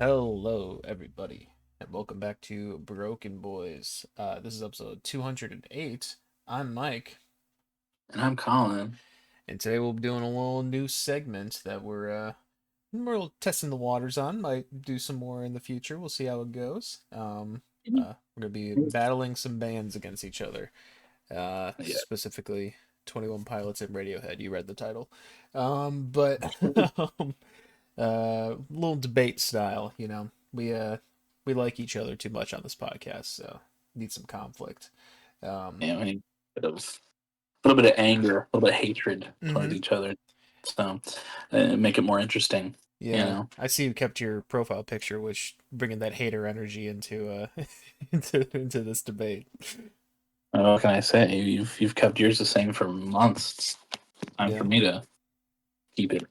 Hello, everybody, and welcome back to BrokeN Boys. This is episode 208. I'm Mike, And I'm Colin. and today we'll be doing a little new segment that we're testing the waters on. Might do some more in the future. We'll see how it goes. We're gonna be battling some bands against each other. Yeah. Specifically 21 Pilots and Radiohead. You read the title, but little debate style. We like each other too much on this podcast, so need some conflict. Yeah, we need a little bit of anger, a little bit of hatred towards Mhm. each other. So make it more interesting, Yeah, I see you kept your profile picture, which bringing that hater energy into into this debate. What can I say? You've kept yours the same for months. It's time for Yeah, me to keep it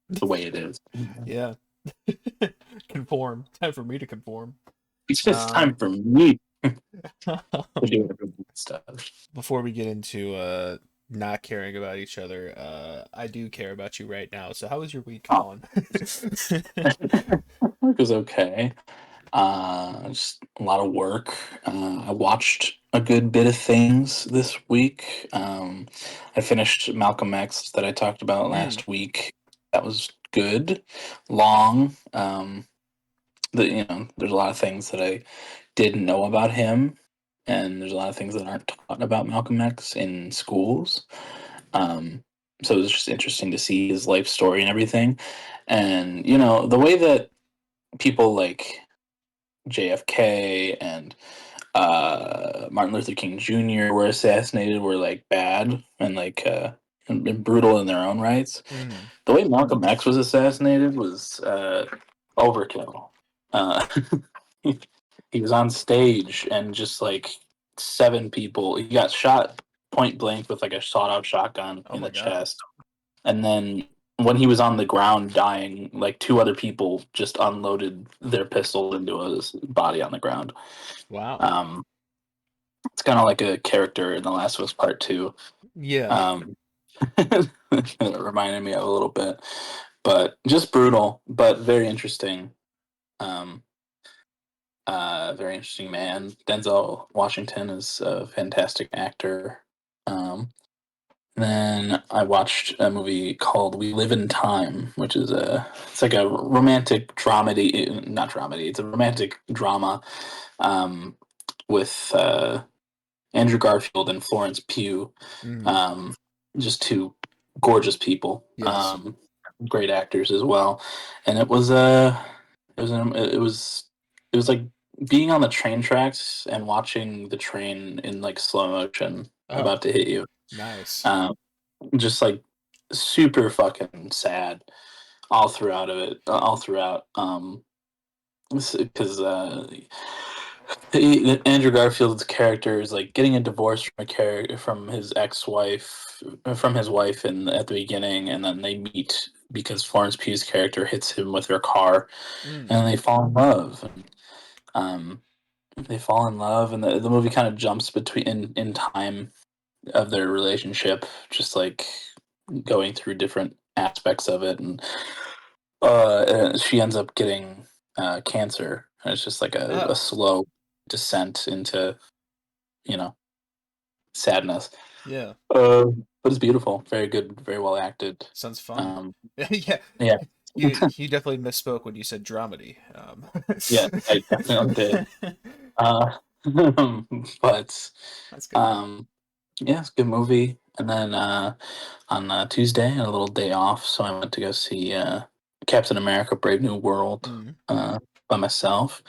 the way it is. yeah. Conform. Time for me to conform. It's just Um, time for me to do everything stuff. Before we get into not caring about each other, I do care about you right now. So how was your week, Oh, Colin? work was okay. Just a lot of work. I watched a good bit of things this week. I finished Malcolm X that I talked about Mm, last week. That was good. Long. There's a lot of things that I didn't know about him, and there's a lot of things that aren't taught about Malcolm X in schools. Um, so it was just interesting to see his life story and everything. And the way that people like JFK and Martin Luther King Jr. were assassinated were like bad and and brutal in their own rights. mm. The way Malcolm X was assassinated was overkill. Uh, he was on stage and just like seven people. He got shot point blank with like a sawed-off shotgun Oh in my the God. chest, and then when he was on the ground dying, like two other people just unloaded their pistol into his body on the ground. Wow. Um, it's kind of like a character in The Last of Us Part Two. Yeah. Um, it reminded me of a little bit, but just brutal, but very interesting. Um, very interesting man. Denzel Washington is a fantastic actor. Um, then I watched a movie called We Live in Time, which is it's like a romantic dramedy, not dramedy. It's a romantic drama um, with Andrew Garfield and Florence Pugh, Mm. um, just two gorgeous people, Yes. great actors as well. And it was like being on the train tracks and watching the train in like slow motion Oh, about to hit you. nice. Um, just like super fucking sad all throughout. Because Andrew Garfield's character is like getting a divorce from a character from his ex-wife, from his wife in at the beginning, and then they meet because Florence Pugh's character hits him with her car, Mm. and they fall in love. Um, they fall in love, and the movie kind of jumps between in time of their relationship, just like going through different aspects of it, and she ends up getting cancer, and it's just like a Oh, slow descent into you know sadness. yeah. Uh, but it's beautiful, very good, very well acted. Sounds fun. Um, Yeah. yeah, You definitely misspoke when you said dramedy. yeah, I definitely did. Uh, but That's good though. um, yeah, it's a good movie. And then on Tuesday, I had a little day off, so I went to go see Captain America: Brave New World Mm. by myself,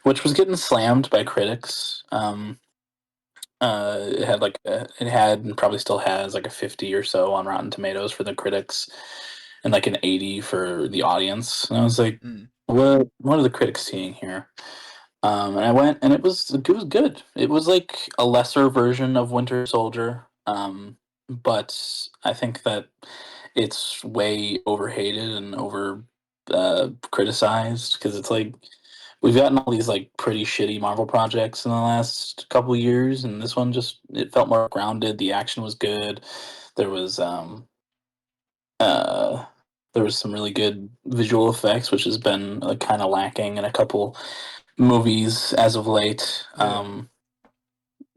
which was getting slammed by critics. It had and probably still has like a 50 or so on Rotten Tomatoes for the critics, and like an 80 for the audience. And I was like, Mm. what are the critics seeing here? And I went, and it was good. It was like a lesser version of Winter Soldier, but I think that it's way overhated and over criticized because it's like we've gotten all these like pretty shitty Marvel projects in the last couple years, and this one just it felt more grounded. The action was good. There was uh there was some really good visual effects, which has been kind of lacking in a couple movies as of late. Yeah.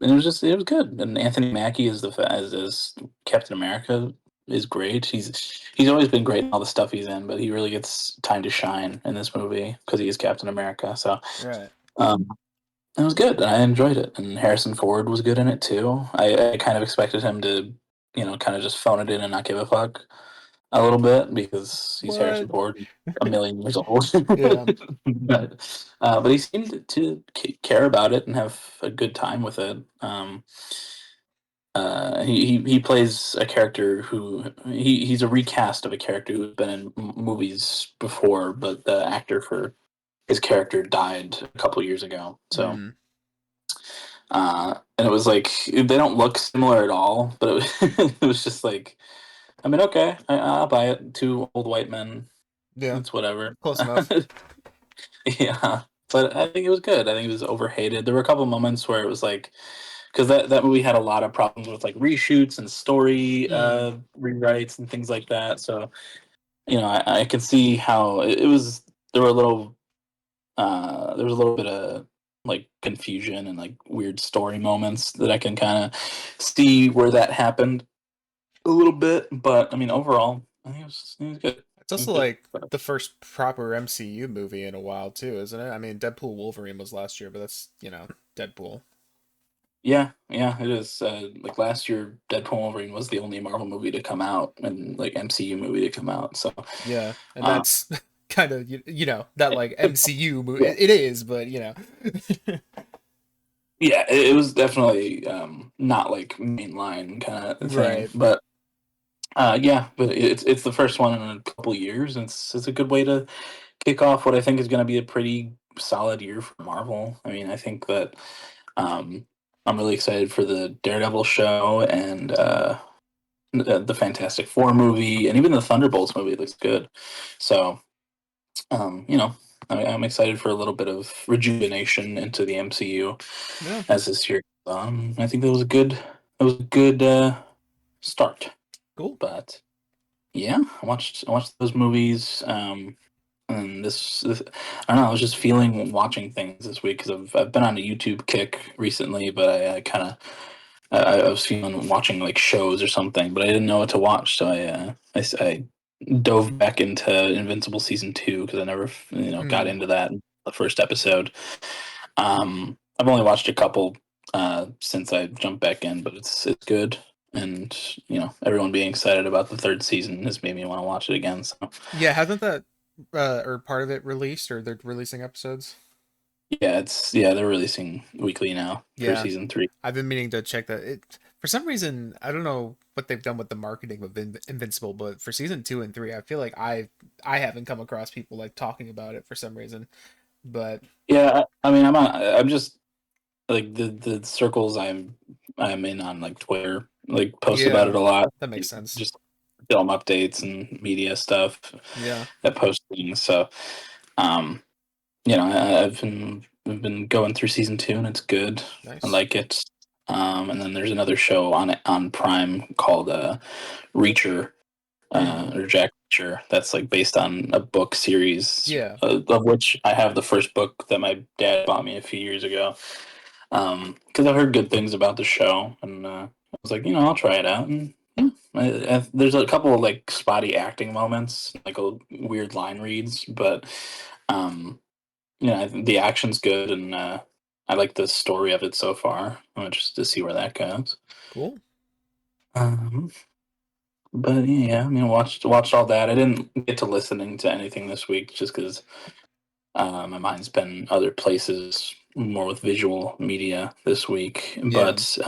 And it was good. And Anthony Mackie as Captain America is great. He's always been great in all the stuff he's in, but he really gets time to shine in this movie because he is Captain America. So Right. um, it was good. And I enjoyed it. And Harrison Ford was good in it too. I kind of expected him to, kind of just phone it in and not give a fuck a little bit because he's Harrison What? Ford, a million years old. Yeah. But he seemed to care about it and have a good time with it. He plays a character he's a recast of a character who's been in movies before, but the actor for his character died a couple years ago. So, Hmm. and it was like they don't look similar at all, but it was just like, I mean, okay, I'll buy it. Two old white men, Yeah. it's whatever. Close enough. Yeah, but I think it was good. I think it was overhated. There were a couple moments where it was like, because that movie had a lot of problems with like reshoots and story Mm. rewrites and things like that. So I can see how it was. There were a little, there was a little bit of like confusion and like weird story moments that I can kind of see where that happened a little bit. But I mean, overall, I think it was good. It's It was also good. like the first proper MCU movie in a while too, isn't it? I mean, Deadpool Wolverine was last year, but that's, Deadpool. Yeah, yeah, it is. Like last year, Deadpool and Wolverine was the only Marvel movie to come out and like MCU movie to come out. So, Yeah. And uh, that's kind of, that like MCU movie. yeah, It is, but, yeah, it was definitely not like mainline kind of thing, Right. but yeah, but it's the first one in a couple years, and it's a good way to kick off what I think is going to be a pretty solid year for Marvel. I mean, I think that um, I'm really excited for the Daredevil show and Mm. the Fantastic Four movie, and even the Thunderbolts movie looks good. So, you know, I'm excited for a little bit of rejuvenation into the MCU Yeah. as this year. I think that was a good start. Cool. But yeah, I watched those movies. And this I don't know. I was just feeling watching things this week because I've been on a YouTube kick recently, but I kind of I was feeling watching like shows or something, but I didn't know what to watch, so I dove back into Invincible season 2 because I never got Mm. into that in the first episode. I've only watched a couple since I jumped back in, but it's good, and everyone being excited about the third season has made me want to watch it again. So Yeah, hasn't that or part of it released, or they're releasing episodes? yeah, they're releasing weekly now for Yeah. season 3. I've been meaning to check that. It for some reason, I don't know what they've done with the marketing of Invincible, but for season 2 and 3, I feel like I haven't come across people like talking about it for some reason. But Yeah, I mean I'm just like the circles I'm in on like Twitter, like post about yeah, it a lot. that makes sense. Just film updates and media stuff Yeah, that post things. So um, I've been going through season 2 and it's good. I nice. like it. And then there's another show on Prime called Reacher, Mm, or Jack Reacher, that's like based on a book series, yeah, of which I have the first book that my dad bought me a few years ago. Because I've heard good things about the show, and I was like, I'll try it out. And yeah, there's a couple of like spotty acting moments, like weird line reads, but um, I think the action's good, and I like the story of it so far. I'm interested to see where that goes. cool. Um, but yeah, I mean, watched all that. I didn't get to listening to anything this week just because my mind's been other places, more with visual media this week. Yeah, But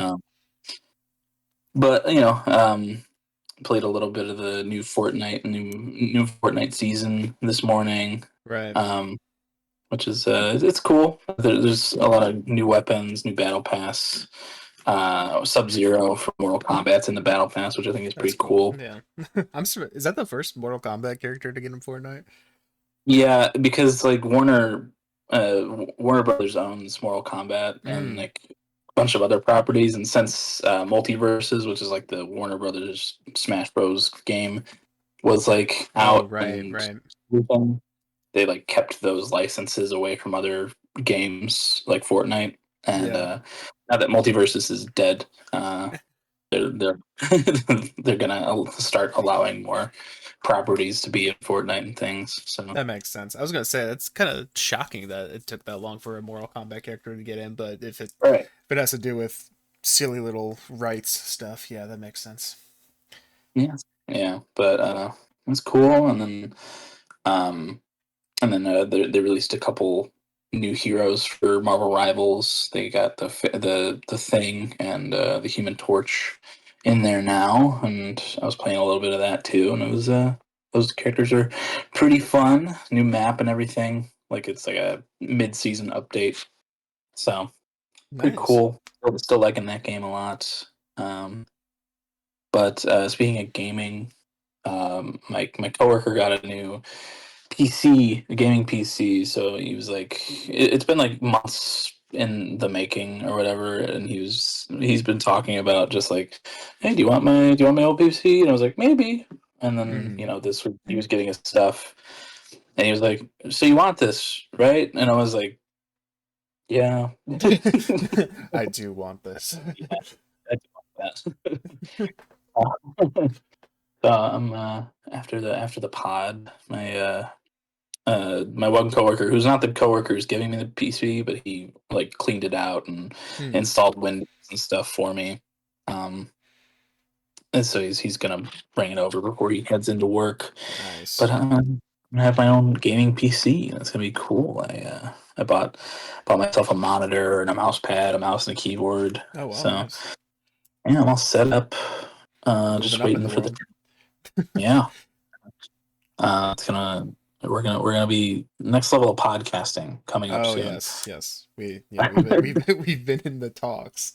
played a little bit of the new Fortnite season this morning. right. Um, which is it's cool. There's a lot of new weapons, new battle pass. Sub Zero for Mortal Kombat's in the battle pass, which I think is That's pretty cool. cool. Yeah. Is that the first Mortal Kombat character to get in Fortnite? Yeah, because like Warner Brothers owns Mortal Kombat and Mm. like a bunch of other properties, and since Multiverses, which is like the Warner Brothers Smash Bros. Game, was like Oh, out right, and right. everything, they like kept those licenses away from other games like Fortnite. And Yeah, now that Multiverses is dead, they're they're gonna start allowing more properties to be in Fortnite and things. So that makes sense. I was gonna say that's kind of shocking that it took that long for a Mortal Kombat character to get in, but right, if it has to do with silly little rights stuff, yeah, that makes sense. yeah, yeah, but it's cool. Um, they released a couple new heroes for Marvel Rivals. They got the Thing and the Human Torch in there now, and I was playing a little bit of that too, and it was those characters are pretty fun. New map and everything. Like it's like a mid-season update, so pretty Nice. cool. Still liking that game a lot. Um, but speaking of gaming, my coworker got a new PC, a gaming PC. So he was like, it's been like months in the making or whatever, and he's been talking about just like, hey, do you want my old PC? And I was like, maybe. And then Hmm. this week he was getting his stuff, and he was like, so you want this, right? And I was like, yeah, I do want this. yeah, I do want that. After the pod, my one coworker, who's not the coworker who's giving me the PC, but he like cleaned it out and Hmm. installed Windows and stuff for me. Um, and so he's gonna bring it over before he heads into work. But Nice. I'm gonna have my own gaming PC, and it's gonna be cool. I bought myself a monitor and a mouse pad, a mouse and a keyboard. Oh, wow, So nice. yeah, I'm all set up. Moving Just up in waiting the for the world. yeah. It's gonna we're gonna be next level of podcasting coming up Oh, soon. yes, yes. We've been in the talks.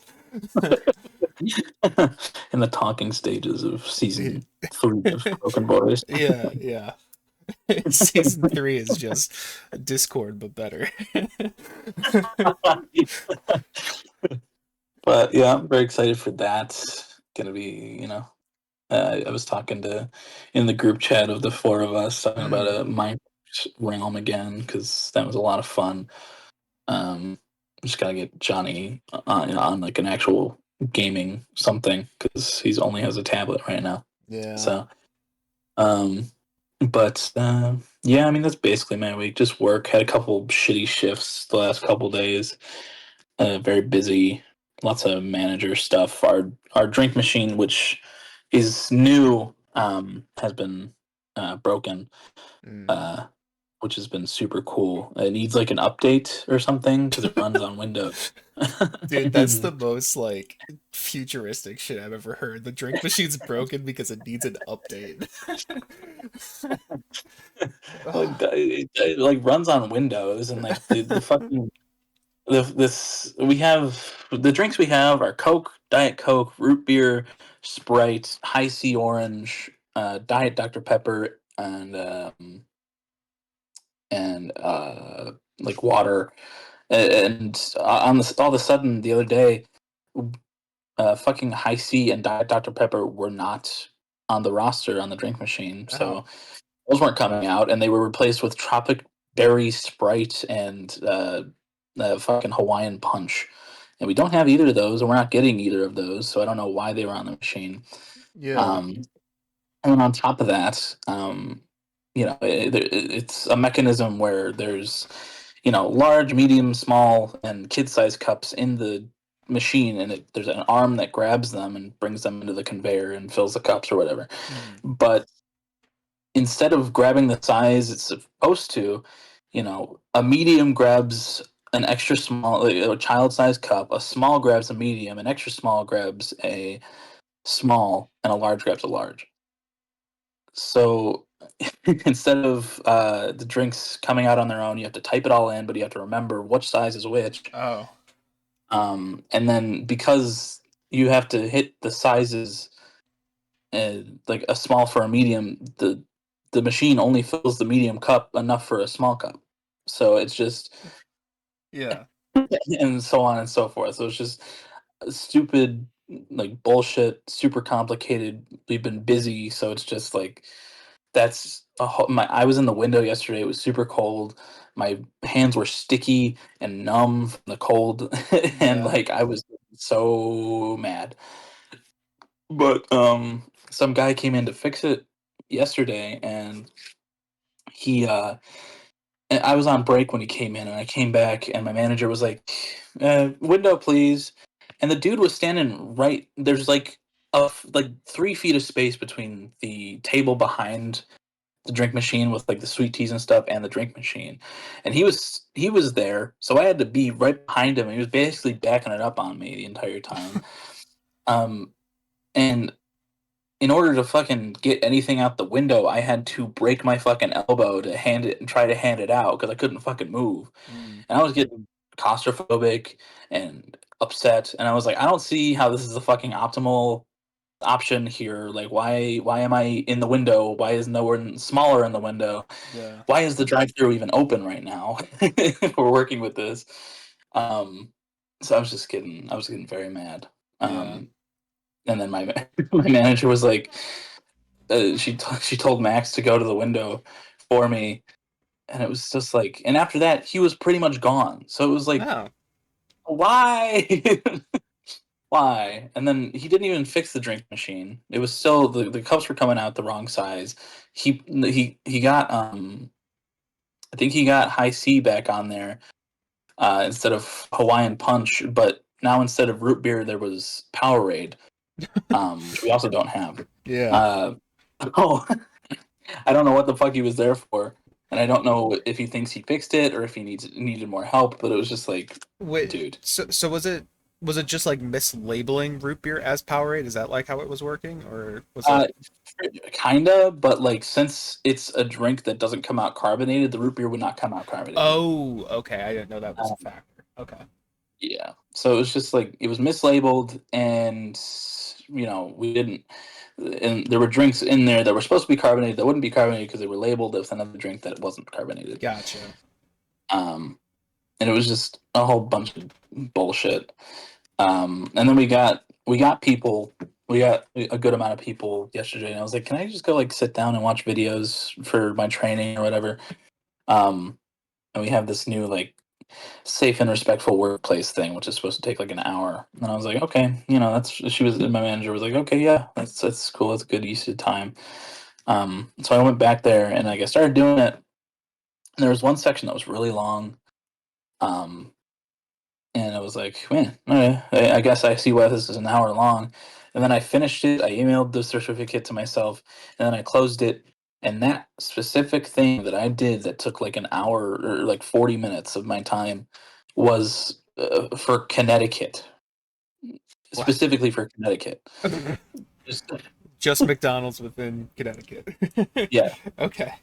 In the talking stages of season 3 of Broken Boys. Yeah, yeah. Season three is just Discord, but better. But yeah, I'm very excited for that. Gonna be, I was talking to in the group chat of the four of us talking about Mm, a Minecraft realm again because that was a lot of fun. Just gotta get Johnny on like an actual gaming something because he's only has a tablet right now. yeah. So, um, but yeah, I mean that's basically my week. Just work. Had a couple shitty shifts the last couple days. Very busy. Lots of manager stuff. Our drink machine, which is new, has been broken. Mm. Uh, which has been super cool. It needs like an update or something because it runs on Windows. Dude, that's the most like futuristic shit I've ever heard. The drink machine's broken because it needs an update. Like Ah, it like runs on Windows and like the fucking this we have the drinks we have are Coke, Diet Coke, root beer, Sprite, high C orange, Diet Dr Pepper, and like water. And on this all of a sudden the other day, fucking high C and Diet Dr Pepper were not on the roster on the drink machine, oh, so those weren't coming out, and they were replaced with Tropic Berry Sprite and fucking Hawaiian Punch. And we don't have either of those, and we're not getting either of those, so I don't know why they were on the machine. yeah. Um, and then on top of that, it's a mechanism where there's, large, medium, small, and kid-sized cups in the machine, and there's an arm that grabs them and brings them into the conveyor and fills the cups or whatever. Mm. But instead of grabbing the size it's supposed to, a medium grabs an extra small, like, a child-sized cup, a small grabs a medium, an extra small grabs a small, and a large grabs a large. So instead of the drinks coming out on their own, you have to type it all in, but you have to remember which size is which. Oh. And then because you have to hit the sizes, like a small for a medium, the machine only fills the medium cup enough for a small cup. So it's just Yeah. and so on and so forth. So it's just stupid, like bullshit, super complicated. We've been busy, so it's just like I was in the window yesterday. It was super cold. My hands were sticky and numb from the cold, and Yeah. like I was so mad. But some guy came in to fix it yesterday, and he and I was on break when he came in, and I came back, and my manager was like, "Window, please." And the dude was standing right. There's like 3 feet of space between the table behind the drink machine with like the sweet teas and stuff and the drink machine, and he was there, so I had to be right behind him. And he was basically backing it up on me the entire time. Um, and in order to fucking get anything out the window, I had to break my fucking elbow to hand it and try to hand it out because I couldn't fucking move. Mm. And I was getting claustrophobic and upset, and I was like, I don't see how this is the fucking optimal option here. Like, why am I in the window? Why is nowhere smaller in the window? Yeah. Why is the drive-through even open right now? We're working with this. Um, so I was getting very mad. Yeah. And then my my manager was like, she told Max to go to the window for me, and it was just like, and after that, he was pretty much gone. So it was like, No. why? Why? And then he didn't even fix the drink machine. It was still the cups were coming out the wrong size. He got I think he got high C back on there instead of Hawaiian Punch, but now instead of root beer there was Powerade, which we also don't have. Yeah. Uh, oh, I don't know what the fuck he was there for, and I don't know if he thinks he fixed it or if he needed more help. But it was just like, Wait. dude. So was it just like mislabeling root beer as Powerade? Is that like how it was working, or was Uh, it? Kinda, but like since it's a drink that doesn't come out carbonated, the root beer would not come out carbonated. Oh, okay. I didn't know that was a Um, factor. Okay. yeah, so it was just like it was mislabeled, and we didn't. And there were drinks in there that were supposed to be carbonated that wouldn't be carbonated because they were labeled with another drink that wasn't carbonated. Gotcha. Um, and it was just a whole bunch of bullshit. And then we got people, we got a good amount of people yesterday, and I was like, can I just go like sit down and watch videos for my training or whatever? Um, and we have this new like safe and respectful workplace thing, which is supposed to take like an hour. And I was like, okay, that's my manager was like, okay, yeah, that's cool, that's a good use of time. So I went back there and like I started doing it, and there was one section that was really long. Um, And I was like, man, okay, I guess I see why this is an hour long. And then I finished it. I emailed the certificate to myself, and then I closed it. And that specific thing that I did that took like an hour or like 40 minutes of my time was for Connecticut, What? specifically for Connecticut. Just, Just McDonald's within Connecticut. yeah. Okay.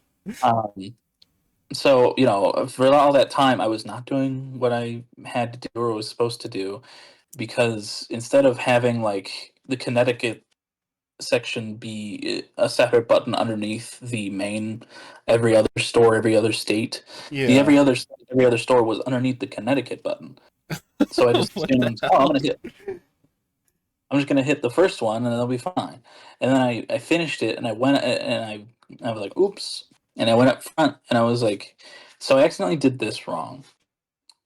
Um, so, for all that time, I was not doing what I had to do or was supposed to do because instead of having like the Connecticut section be a separate button underneath the main every other store, every other state, the Yeah. every other store was underneath the Connecticut button. So I just What the assumed, oh, hell? I'm just gonna hit the first one and it'll be fine. And then I finished it and I went and I was like, oops. And I went up front and I was like, so I accidentally did this wrong.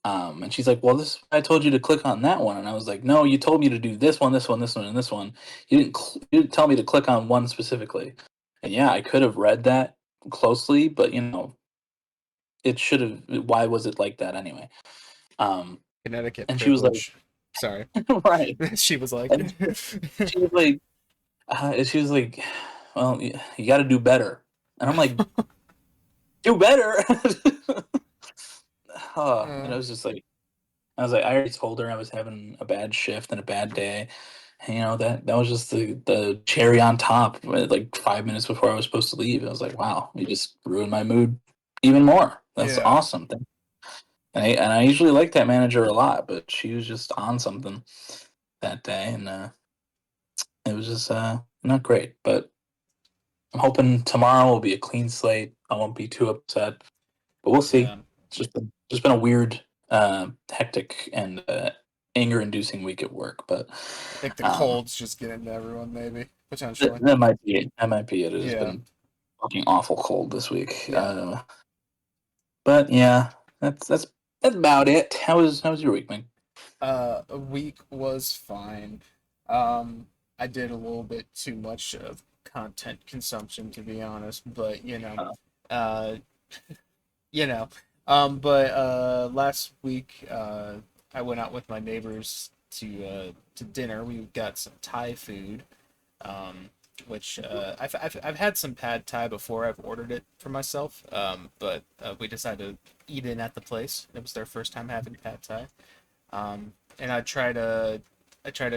And she's like, "Well, this I told you to click on that one," and I was like, "No, you told me to do this one, this one, this one, and this one. You didn't tell me to click on one specifically." And yeah, I could have read that closely, but it should have. Why was it like that anyway? Um, Connecticut and she was like, privilege. Sorry. "Right," She was like, and she was like, "Well, you got to do better," and I'm like, "Do better." And uh, I was just like, I was like, I already told her I was having a bad shift and a bad day, that was just the cherry on top. Like 5 minutes before I was supposed to leave, I was like, wow, you just ruined my mood even more. That's Yeah, awesome. And I usually like that manager a lot, but she was just on something that day, and it was just not great. But I'm hoping tomorrow will be a clean slate. I won't be too upset, but we'll see. yeah. It's just been a weird, hectic, and anger-inducing week at work. But I think the um, cold's just getting to everyone, maybe that, potentially. that might be it. That might be it. It has Yeah, been fucking awful cold this week. yeah. But yeah, that's about it. How was your week, man? A week was fine. I did a little bit too much of content consumption, to be honest, but uh, you know. But last week, I went out with my neighbors to dinner. We got some Thai food, um, which I've had some pad Thai before. I've ordered it for myself, but we decided to eat in at the place. It was their first time having pad Thai. And I tried a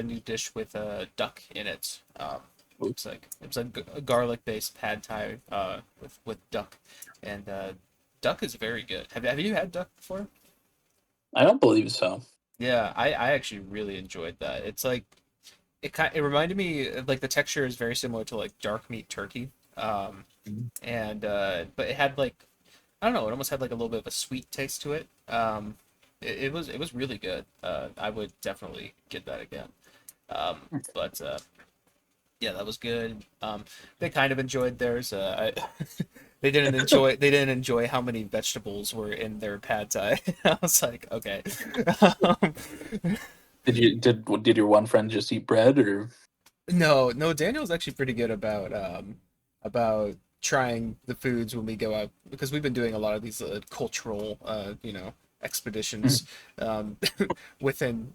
new dish with duck in it. It was like a garlic based pad thai with duck, and duck is very good. Have you had duck before? I don't believe so. Yeah, I actually really enjoyed that. It's like it reminded me like the texture is very similar to like dark meat turkey. And but it had like I don't know, it almost had like a little bit of a sweet taste to it. It was really good. I would definitely get that again. But yeah, that was good. They kind of enjoyed theirs. They didn't enjoy how many vegetables were in their pad thai. I was like, okay. Um, Did your one friend just eat bread or? no, no, Daniel's actually pretty good about trying the foods when we go out because we've been doing a lot of these cultural expeditions um within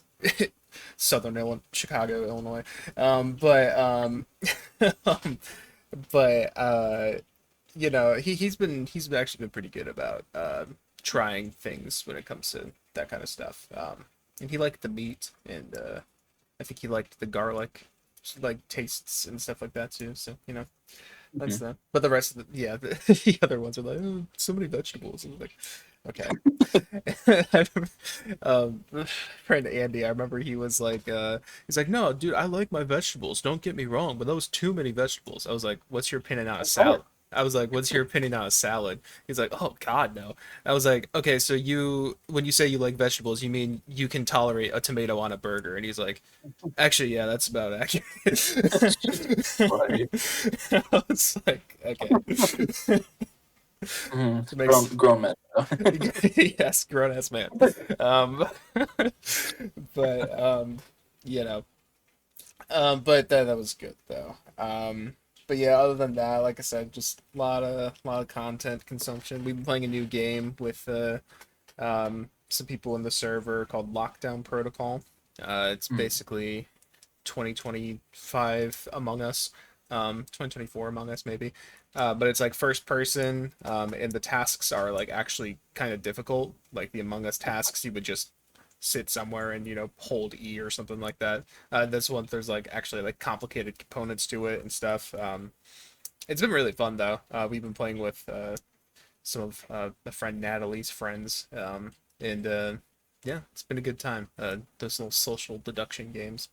Southern Illinois, Chicago, Illinois. But um, but he's actually been pretty good about trying things when it comes to that kind of stuff. And he liked the meat, and I think he liked the garlic, like tastes and stuff like that too. So that's Mhm. that. But the rest of the other ones are like, oh, so many vegetables. And I'm like, okay. um, Friend Andy, I remember he's like, no, dude, I like my vegetables. Don't get me wrong, but that was too many vegetables. I was like, what's your opinion on a Of course. salad? I was like, what's your opinion on a salad? He's like, oh God, no. I was like, okay, so when you say you like vegetables, you mean you can tolerate a tomato on a burger? And he's like, actually, yeah, that's about accurate. Right. I was like, okay. It makes Grown men. yes, grown ass man. Um, but you know, but that was good though. But yeah, other than that, like I said, just a lot of content consumption. We've been playing a new game with some people in the server called Lockdown Protocol. It's Hmm. basically 2025 Among Us, 2024 Among Us maybe. But it's like first person, and the tasks are like actually kind of difficult. Like the Among Us tasks, you would just sit somewhere and hold E or something like that. This one there's like actually like complicated components to it and stuff. It's been really fun though. We've been playing with some of the friend Natalie's friends, and yeah, it's been a good time. Those little social deduction games,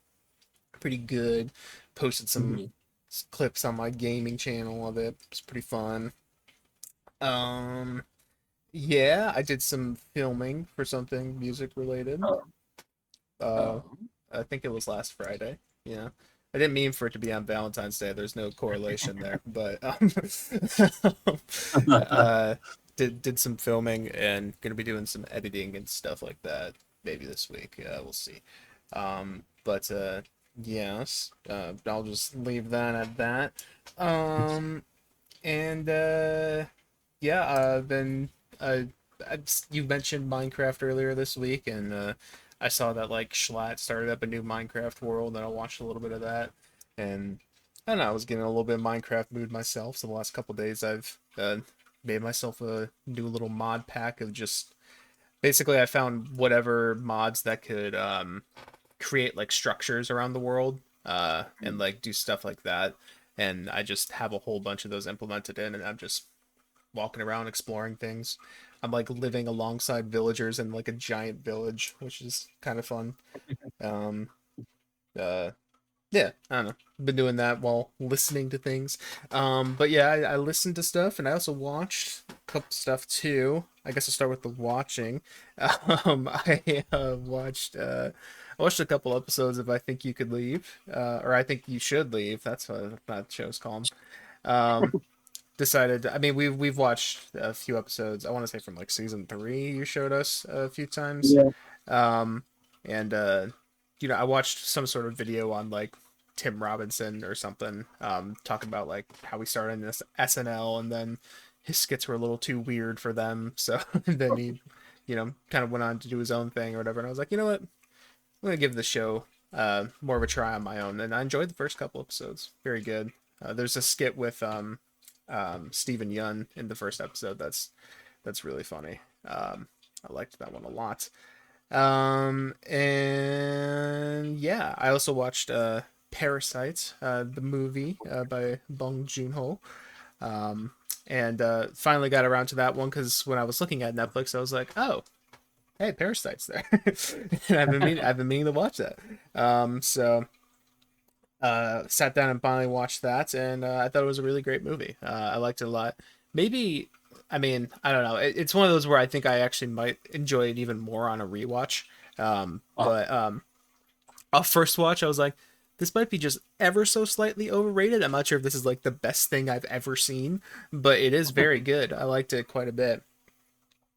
pretty good. Posted some Mhm. clips on my gaming channel of it. It's pretty fun. Um, yeah, I did some filming for something music related. Oh, Uh, oh. I think it was last Friday. Yeah. I didn't mean for it to be on Valentine's Day. There's no correlation there, but uh, did some filming and gonna be doing some editing and stuff like that maybe this week. We'll see. But yes, I'll just leave that at that. Um, and yeah, then uh, you mentioned Minecraft earlier this week, and I saw that like Schlatt started up a new Minecraft world, and I watched a little bit of that, and I don't know, I was getting a little bit of Minecraft mood myself. So the last couple days, I've made myself a new little mod pack of just basically I found whatever mods that could create like structures around the world. and like do stuff like that. And I just have a whole bunch of those implemented in, and I'm just walking around exploring things. I'm like living alongside villagers in like a giant village, which is kind of fun. Um, uh, yeah, I don't know. Been doing that while listening to things. But yeah, I listened to stuff and I also watched a couple stuff too. I guess I'll start with the watching. I watched a couple episodes of I Think You Could Leave, or I Think You Should Leave. That's what that show's called. Um, decided. I mean, we've watched a few episodes. I want to say from like season three. You showed us a few times, Yeah. um, and I watched some sort of video on like Tim Robinson or something, talking about like how he started in this SNL, and then his skits were a little too weird for them, so then he, kind of went on to do his own thing or whatever. And I was like, you know what, I'm gonna give the show more of a try on my own, and I enjoyed the first couple episodes. Very good. There's a skit with Stephen Yun in the first episode. That's really funny. I liked that one a lot. And yeah, I also watched Parasite, the movie by Bong Joon-ho. Um, and finally got around to that one because when I was looking at Netflix, I was like, oh, hey, Parasite's there. And I've been meaning to watch that. So sat down and finally watched that, and I thought it was a really great movie. I liked it a lot. Maybe, I mean, I don't know. It's one of those where I think I actually might enjoy it even more on a rewatch. Oh, But Off first watch, I was like, this might be just ever so slightly overrated. I'm not sure if this is like the best thing I've ever seen, but it is very good. I liked it quite a bit.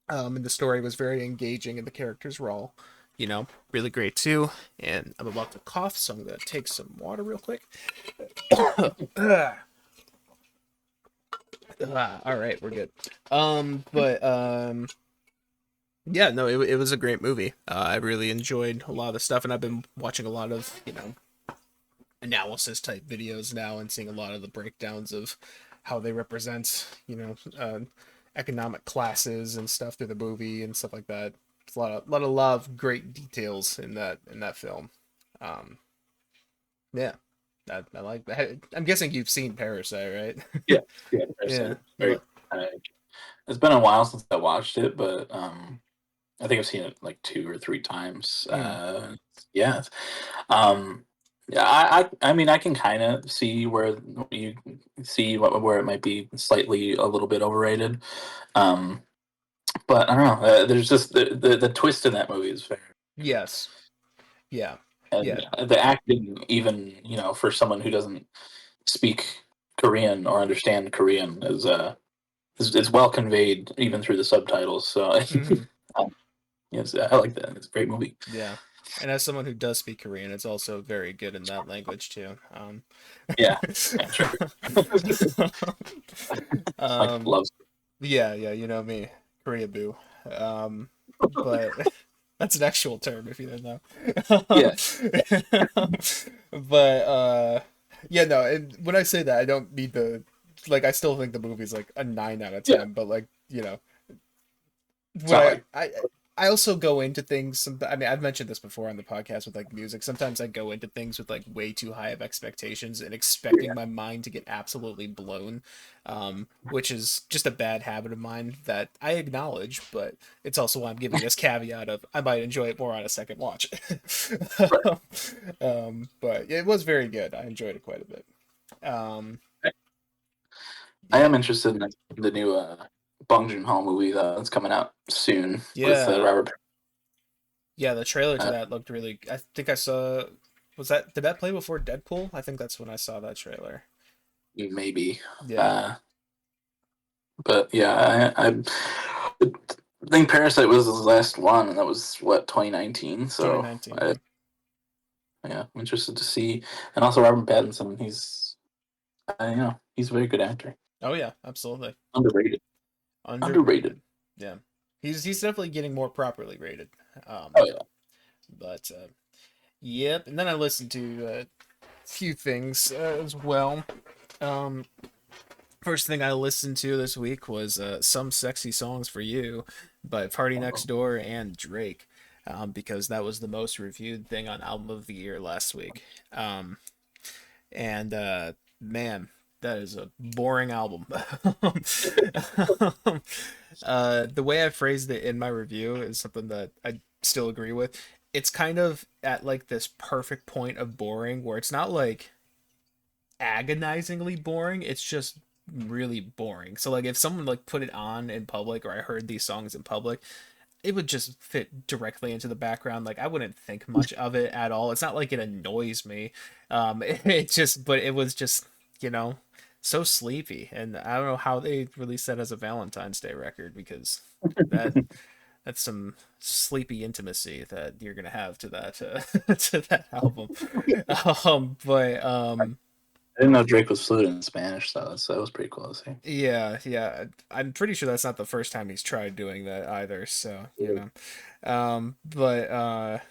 And the story was very engaging, and the characters were all, really great too. And I'm about to cough, so I'm gonna take some water real quick. All right, we're good. But yeah, no, it was a great movie. I really enjoyed a lot of the stuff, and I've been watching a lot of analysis type videos now, and seeing a lot of the breakdowns of how they represent economic classes and stuff through the movie and stuff like that. It's a lot of great details in that film. Um, yeah, I like that. I'm guessing you've seen Parasite, right? yeah, yeah. Yeah, Parasite. you Very. like. Uh, it's been a while since I watched it, but I think I've seen it like two or three times. Mm, Yeah. Um, yeah. I mean, I can kind of see where you see where it might be slightly a little bit overrated. Um, but I don't know. There's just the twist in that movie is fair, yes. Yeah. and Yeah. the acting, even for someone who doesn't speak Korean or understand Korean, is well conveyed even through the subtitles. So Hmm. um, yes, I like that. It's a great movie. Yeah. And as someone who does speak Korean, it's also very good in that language too. Yeah, yeah, sure. Like um, loves. yeah, yeah, you know me, Korea boo. Um, but that's an actual term if you didn't know. Yeah, But yeah, no. And when I say that, I don't need the like. I still think the movie's like a 9 out of 10. yeah. But like It's when not I like I I also go into things. I mean, I've mentioned this before on the podcast with like music. Sometimes I go into things with like way too high of expectations and expecting yeah, my mind to get absolutely blown, which is just a bad habit of mine that I acknowledge. But it's also why I'm giving this caveat of I might enjoy it more on a second watch. right. But it was very good. I enjoyed it quite a bit. Um, I yeah, am interested in the new Bong Joon-ho movie that's coming out soon with yeah. Robert. Yeah, the trailer to Uh, that looked really. I think I saw. Was that? Did that play before Deadpool? I think that's when I saw that trailer. Maybe, Yeah, uh, but yeah, I think Parasite was his last one, and that was what 2019. So 2019. Yeah. yeah, I'm interested to see, and also Robert Pattinson. He's a very good actor. Oh yeah, absolutely. Underrated. Underrated. Underrated. Yeah, he's definitely getting more properly rated. Oh yeah. But yep. And then I listened to a few things as well. Um, First thing I listened to this week was "Some Sexy Songs for You" by Party Next Oh, Door and Drake, because that was the most reviewed thing on Album of the Year last week. and man, that is a boring album. The way I phrased it in my review is something that I still agree with. It's kind of at like this perfect point of boring where it's not like agonizingly boring, it's just really boring. So like if someone like put it on in public or I heard these songs in public, it would just fit directly into the background. Like I wouldn't think much of it at all. It's not like it annoys me. It just, but it was just, you know, so sleepy. And I don't know how they released that as a Valentine's Day record because that that's some sleepy intimacy that you're gonna have to that to that album. But I didn't know Drake was fluent in Spanish, though, so that was pretty cool to see. yeah, yeah. I'm pretty sure that's not the first time he's tried doing that either. So you know, but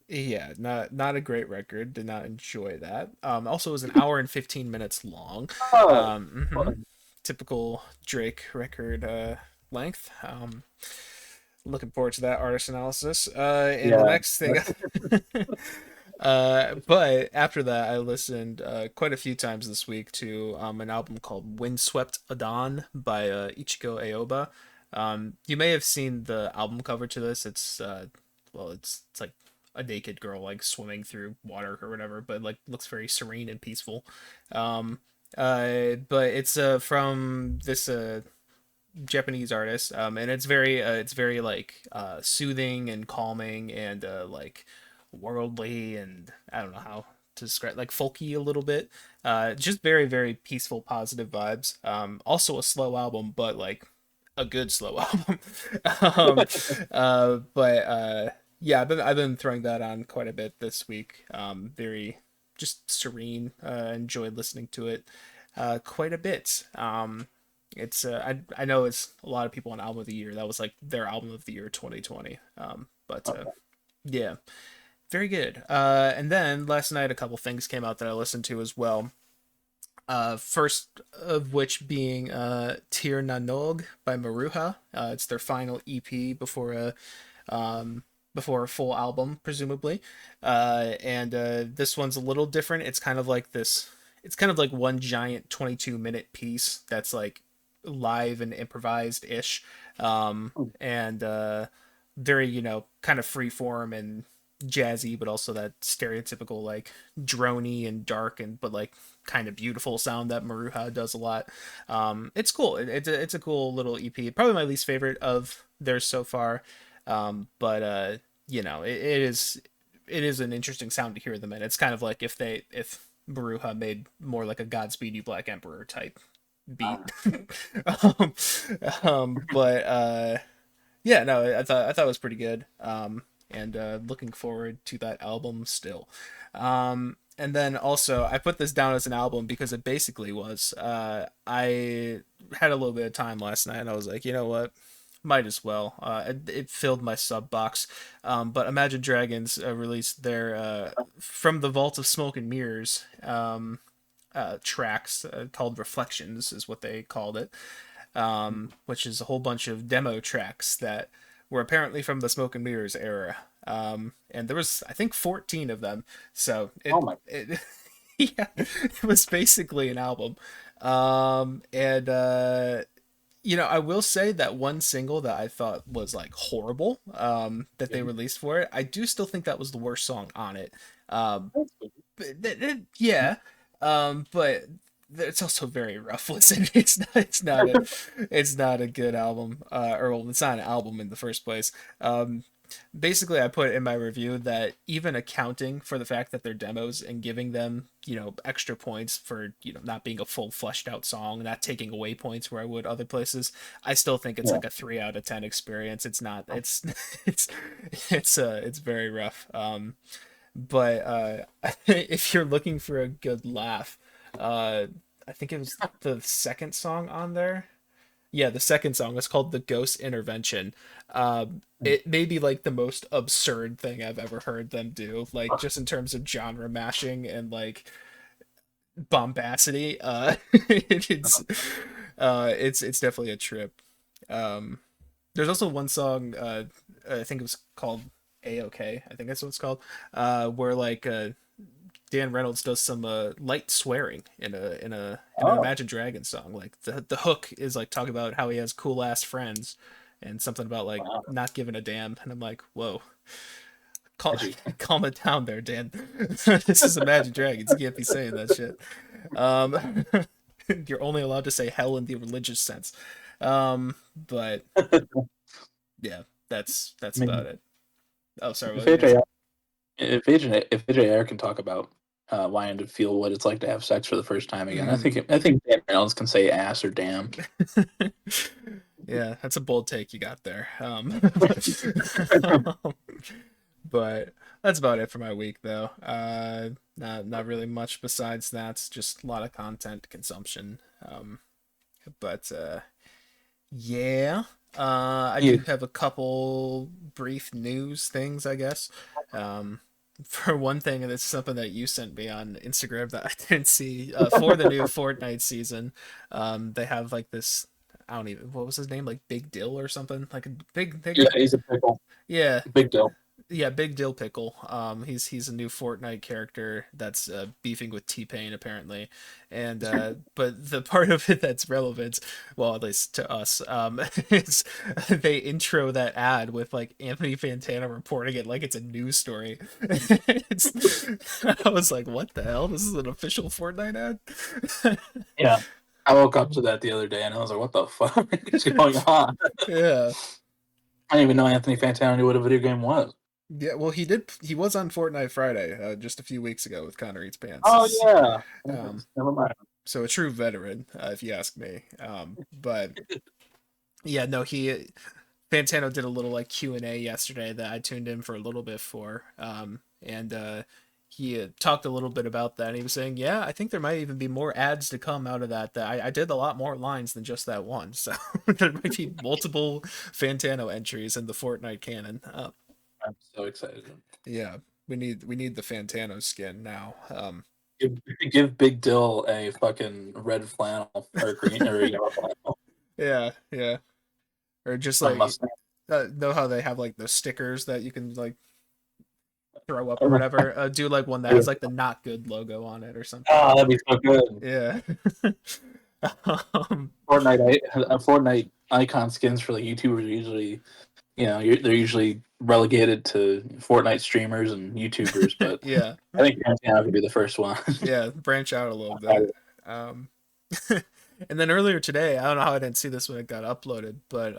yeah, not a great record. Did not enjoy that. Also, it was an hour and 15 minutes long. Oh, Typical Drake record length. Looking forward to that artist analysis. And the yeah. next thing, but after that, I listened quite a few times this week to an album called "Windswept Adan" by Ichigo Aoba. You may have seen the album cover to this. It's well, it's like a naked girl like swimming through water or whatever, but like looks very serene and peaceful. Um, but it's from this Japanese artist, and it's very like soothing and calming and like worldly and I don't know how to describe like folky a little bit. Just very peaceful, positive vibes. Also a slow album, but like a good slow album. um, but yeah, I've been throwing that on quite a bit this week. Very just serene. Enjoyed listening to it quite a bit. It's I know it's a lot of people on album of the year. That was like their album of the year 2020. But yeah, very good. And then last night a couple things came out that I listened to as well. First of which being Tir Nanog by Maruha. It's their final EP before a full album, presumably. And this one's a little different. It's kind of like this. It's kind of like one giant 22-minute piece that's like live and improvised ish, and very kind of free form and jazzy, but also that stereotypical like drony and dark and but like kind of beautiful sound that Maruha does a lot. It's cool. It's a cool little EP. Probably my least favorite of theirs so far. But it is an interesting sound to hear them in. It's kind of like if Baruha made more like a Godspeed You Black Emperor type beat. um, but yeah, no, I thought it was pretty good. And looking forward to that album still. And then also I put this down as an album because it basically was. I had a little bit of time last night and I was like, you know what? Might as well. It filled my sub box. But Imagine Dragons released their From the Vault of Smoke and Mirrors tracks called Reflections, is what they called it, which is a whole bunch of demo tracks that were apparently from the Smoke and Mirrors era. And there was, I think, 14 of them. So Oh my. it yeah, it was basically an album. And I will say that one single that I thought was like horrible, that they released for it, I do still think that was the worst song on it. Um, yeah, but it's also very rough. Listen, it's not a good album, or well, it's not an album in the first place. Basically, I put in my review that even accounting for the fact that they're demos and giving them, extra points for, not being a full fleshed out song, not taking away points where I would other places, I still think it's Yeah. like a 3 out of 10 experience. It's not, it's, it's very rough. But if you're looking for a good laugh, uh, I think it was the second song on there. Yeah, the second song was called "The Ghost Intervention." It may be like the most absurd thing I've ever heard them do, like just in terms of genre mashing and like bombacity. It's definitely a trip. Um, there's also one song, I think it was called "A-OK." I think that's what it's called, where like Dan Reynolds does some light swearing in an Oh, Imagine Dragons song. Like the hook is like talking about how he has cool ass friends, and something about like wow. not giving a damn. And I'm like, whoa, calm, Edgy. calm it down there, Dan. This is Imagine Dragons. You can't be saying that shit. Um, you're only allowed to say hell in the religious sense. But yeah, that's about I it. Oh, sorry, what if were you gonna say? AJR can talk about wanting to feel what it's like to have sex for the first time again, Mm. I think Dan Reynolds can say ass or damn. Yeah, that's a bold take you got there. But that's about it for my week, though. Not really much besides that. Just a lot of content consumption. But yeah, I Yeah, do have a couple brief news things, I guess. For one thing, and it's something that you sent me on Instagram that I didn't see. For the new Fortnite season, they have like this. I don't even what was his name, like Big Dill or something, like a big. They yeah, got he's a pickle, yeah, big deal. yeah, Big Dill Pickle. He's a new Fortnite character that's beefing with T Pain apparently, and but the part of it that's relevant, well, at least to us, is they intro that ad with like Anthony Fantano reporting it like it's a news story. it's, I was like, what the hell? This is an official Fortnite ad. Yeah, I woke up to that the other day and I was like, "What the fuck is going on?" Yeah. I didn't even know Anthony Fantano knew what a video game was. Yeah, well, he did. He was on Fortnite Friday just a few weeks ago with Connor Eats Oh Pants. yeah, Um, never mind. so a true veteran, if you ask me. But yeah, no, he Fantano did a little like Q&A yesterday that I tuned in for a little bit for, and he talked a little bit about that. And he was saying, yeah, I think there might even be more ads to come out of that. That I did a lot more lines than just that one, so there might be multiple Fantano entries in the Fortnite canon. I'm so excited. Yeah, we need the Fantano skin now. Give, give Big Dill a fucking red flannel or green or yellow flannel Yeah, yeah. Or just on like Mustang. know how they have like the stickers that you can like throw up or whatever. Do like one that has like the not good logo on it or something. Oh, that'd be so good. Yeah. um, Fortnite icon skins for like YouTubers are usually, they're usually relegated to Fortnite streamers and YouTubers, but yeah, I think Tarantino could be the first one. yeah. Branch out a little bit. Um, and then earlier today, I don't know how I didn't see this when it got uploaded, but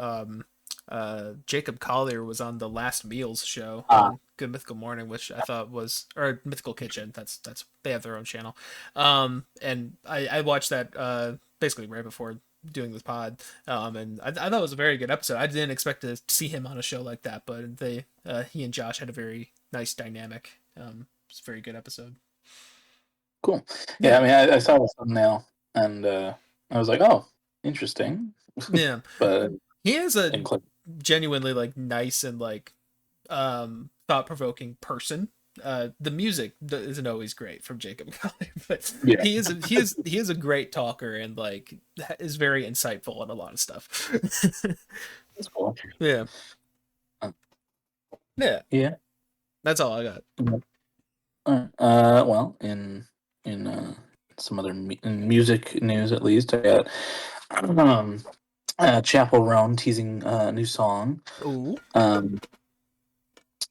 Jacob Collier was on the Last Meals show Ah, on Good Mythical Morning, which I thought was or Mythical Kitchen. That's they have their own channel. And I watched that basically right before doing this pod. And I thought it was a very good episode. I didn't expect to see him on a show like that, but he and Josh had a very nice dynamic. It's a very good episode. cool. Yeah, I Yeah, mean, I saw the thumbnail and I was like, oh, interesting, yeah. but He has a didn't click. genuinely like nice and like thought provoking person. The music isn't always great from Jacob Collier, but Yeah, he is a great talker and like is very insightful on a lot of stuff. that's cool. Yeah, Uh, yeah, yeah. that's all I got. Alright, well, in some other in music news, at least, I got um, Chapel Roan teasing a new song. Ooh, Um,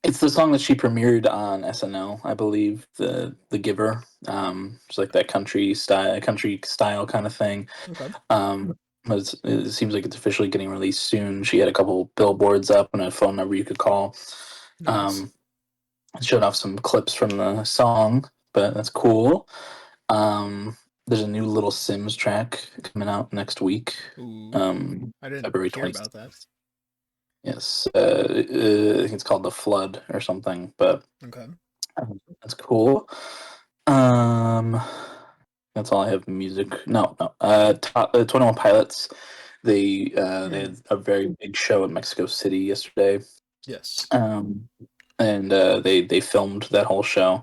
it's the song that she premiered on SNL, I believe, the Giver. It's like that country style kind of thing. okay, But it seems like it's officially getting released soon. She had a couple billboards up and a phone number you could call. nice. Um, showed off some clips from the song, but that's cool. Um, there's a new Little Sims track coming out next week, Ooh, um, I didn't February hear about that. 26th. Yes, I think it's called The Flood or something, but Okay. that's cool. Um, that's all I have. Music? No, no. 21 Pilots. They Mm, had a very big show in Mexico City yesterday, yes. um, and they filmed that whole show.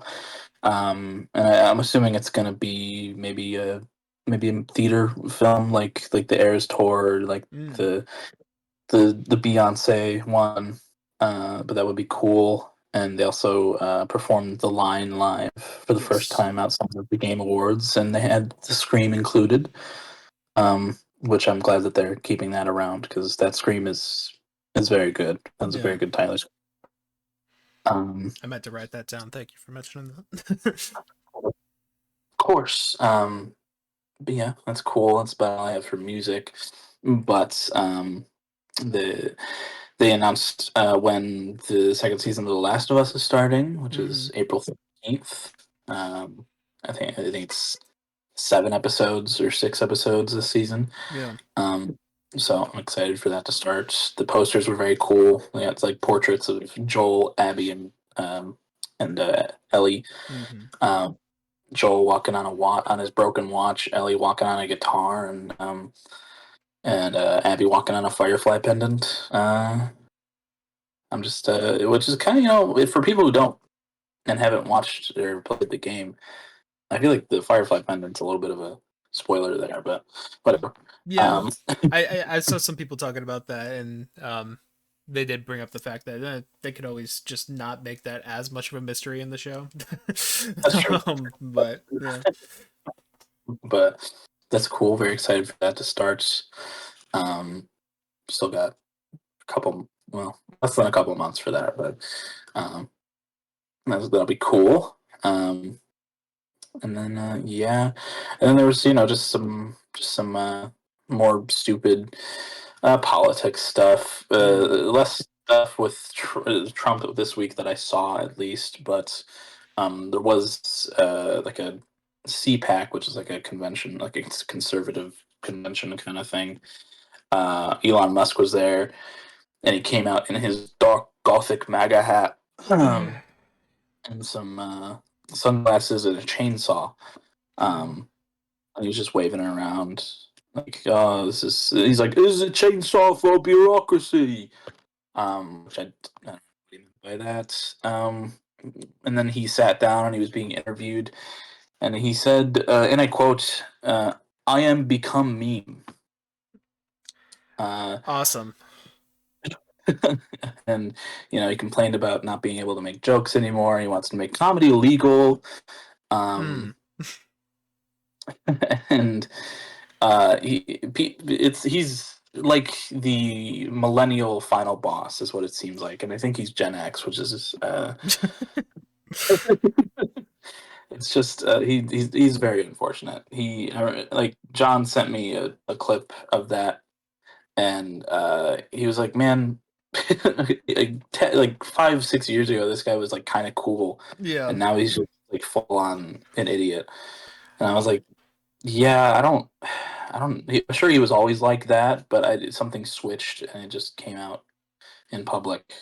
And I'm assuming it's gonna be maybe a theater film like the Eras tour, or like Mm, the Beyonce one. But that would be cool. and they also performed The Line live for the first Yes. time outside of the Game Awards, and they had the Scream included, which I'm glad that they're keeping that around because that Scream is very good. That's a Yeah. very good Tyler. Um, I meant to write that down. Thank you for mentioning that. of course. But yeah, that's cool. That's about all I have for music. But the they announced when the second season of The Last of Us is starting, which hmm is April 13th. Um, I think it's 7 episodes or 6 episodes this season. Yeah. Um, so I'm excited for that to start. The posters were very cool. Yeah, it's like portraits of Joel, Abby, and Ellie. hmm Um, Joel walking on on his broken watch, Ellie walking on a guitar, and Abby walking on a firefly pendant. I'm just which is kind of for people who don't and haven't watched or played the game. I feel like the firefly pendant's a little bit of a spoiler there, but whatever. Yeah. Um, I saw some people talking about that, and they did bring up the fact that they could always just not make that as much of a mystery in the show. that's true, But yeah. but that's cool. Very excited for that to start. Um, Still got a couple, well, less than a couple months for that, but um, that'll be cool. And then yeah, and then there was just some more stupid politics stuff, Mm. less stuff with Trump this week that I saw at least, but there was like a CPAC, which is like a convention, like a conservative convention kind of thing. Elon Musk was there, and he came out in his dark gothic MAGA hat, and some sunglasses and a chainsaw. Mm. Um, and he was just waving it around like, "Oh, this is." He's like, "This is a chainsaw for bureaucracy." Which I don't really mean by that. And then he sat down and he was being interviewed, and he said, and I quote, "I am become meme." Uh, Awesome. and he complained about not being able to make jokes anymore. He wants to make comedy illegal. Mm. Um, and he's like the millennial final boss is what it seems like, and I think he's Gen X, which is it's just he's very unfortunate. Like John sent me a clip of that, and he was like, man. Like 5-6 years ago, this guy was like kind of cool, Yeah. and now he's just like full on an idiot. And I was like, yeah, I'm sure he was always like that, but something switched and it just came out in public.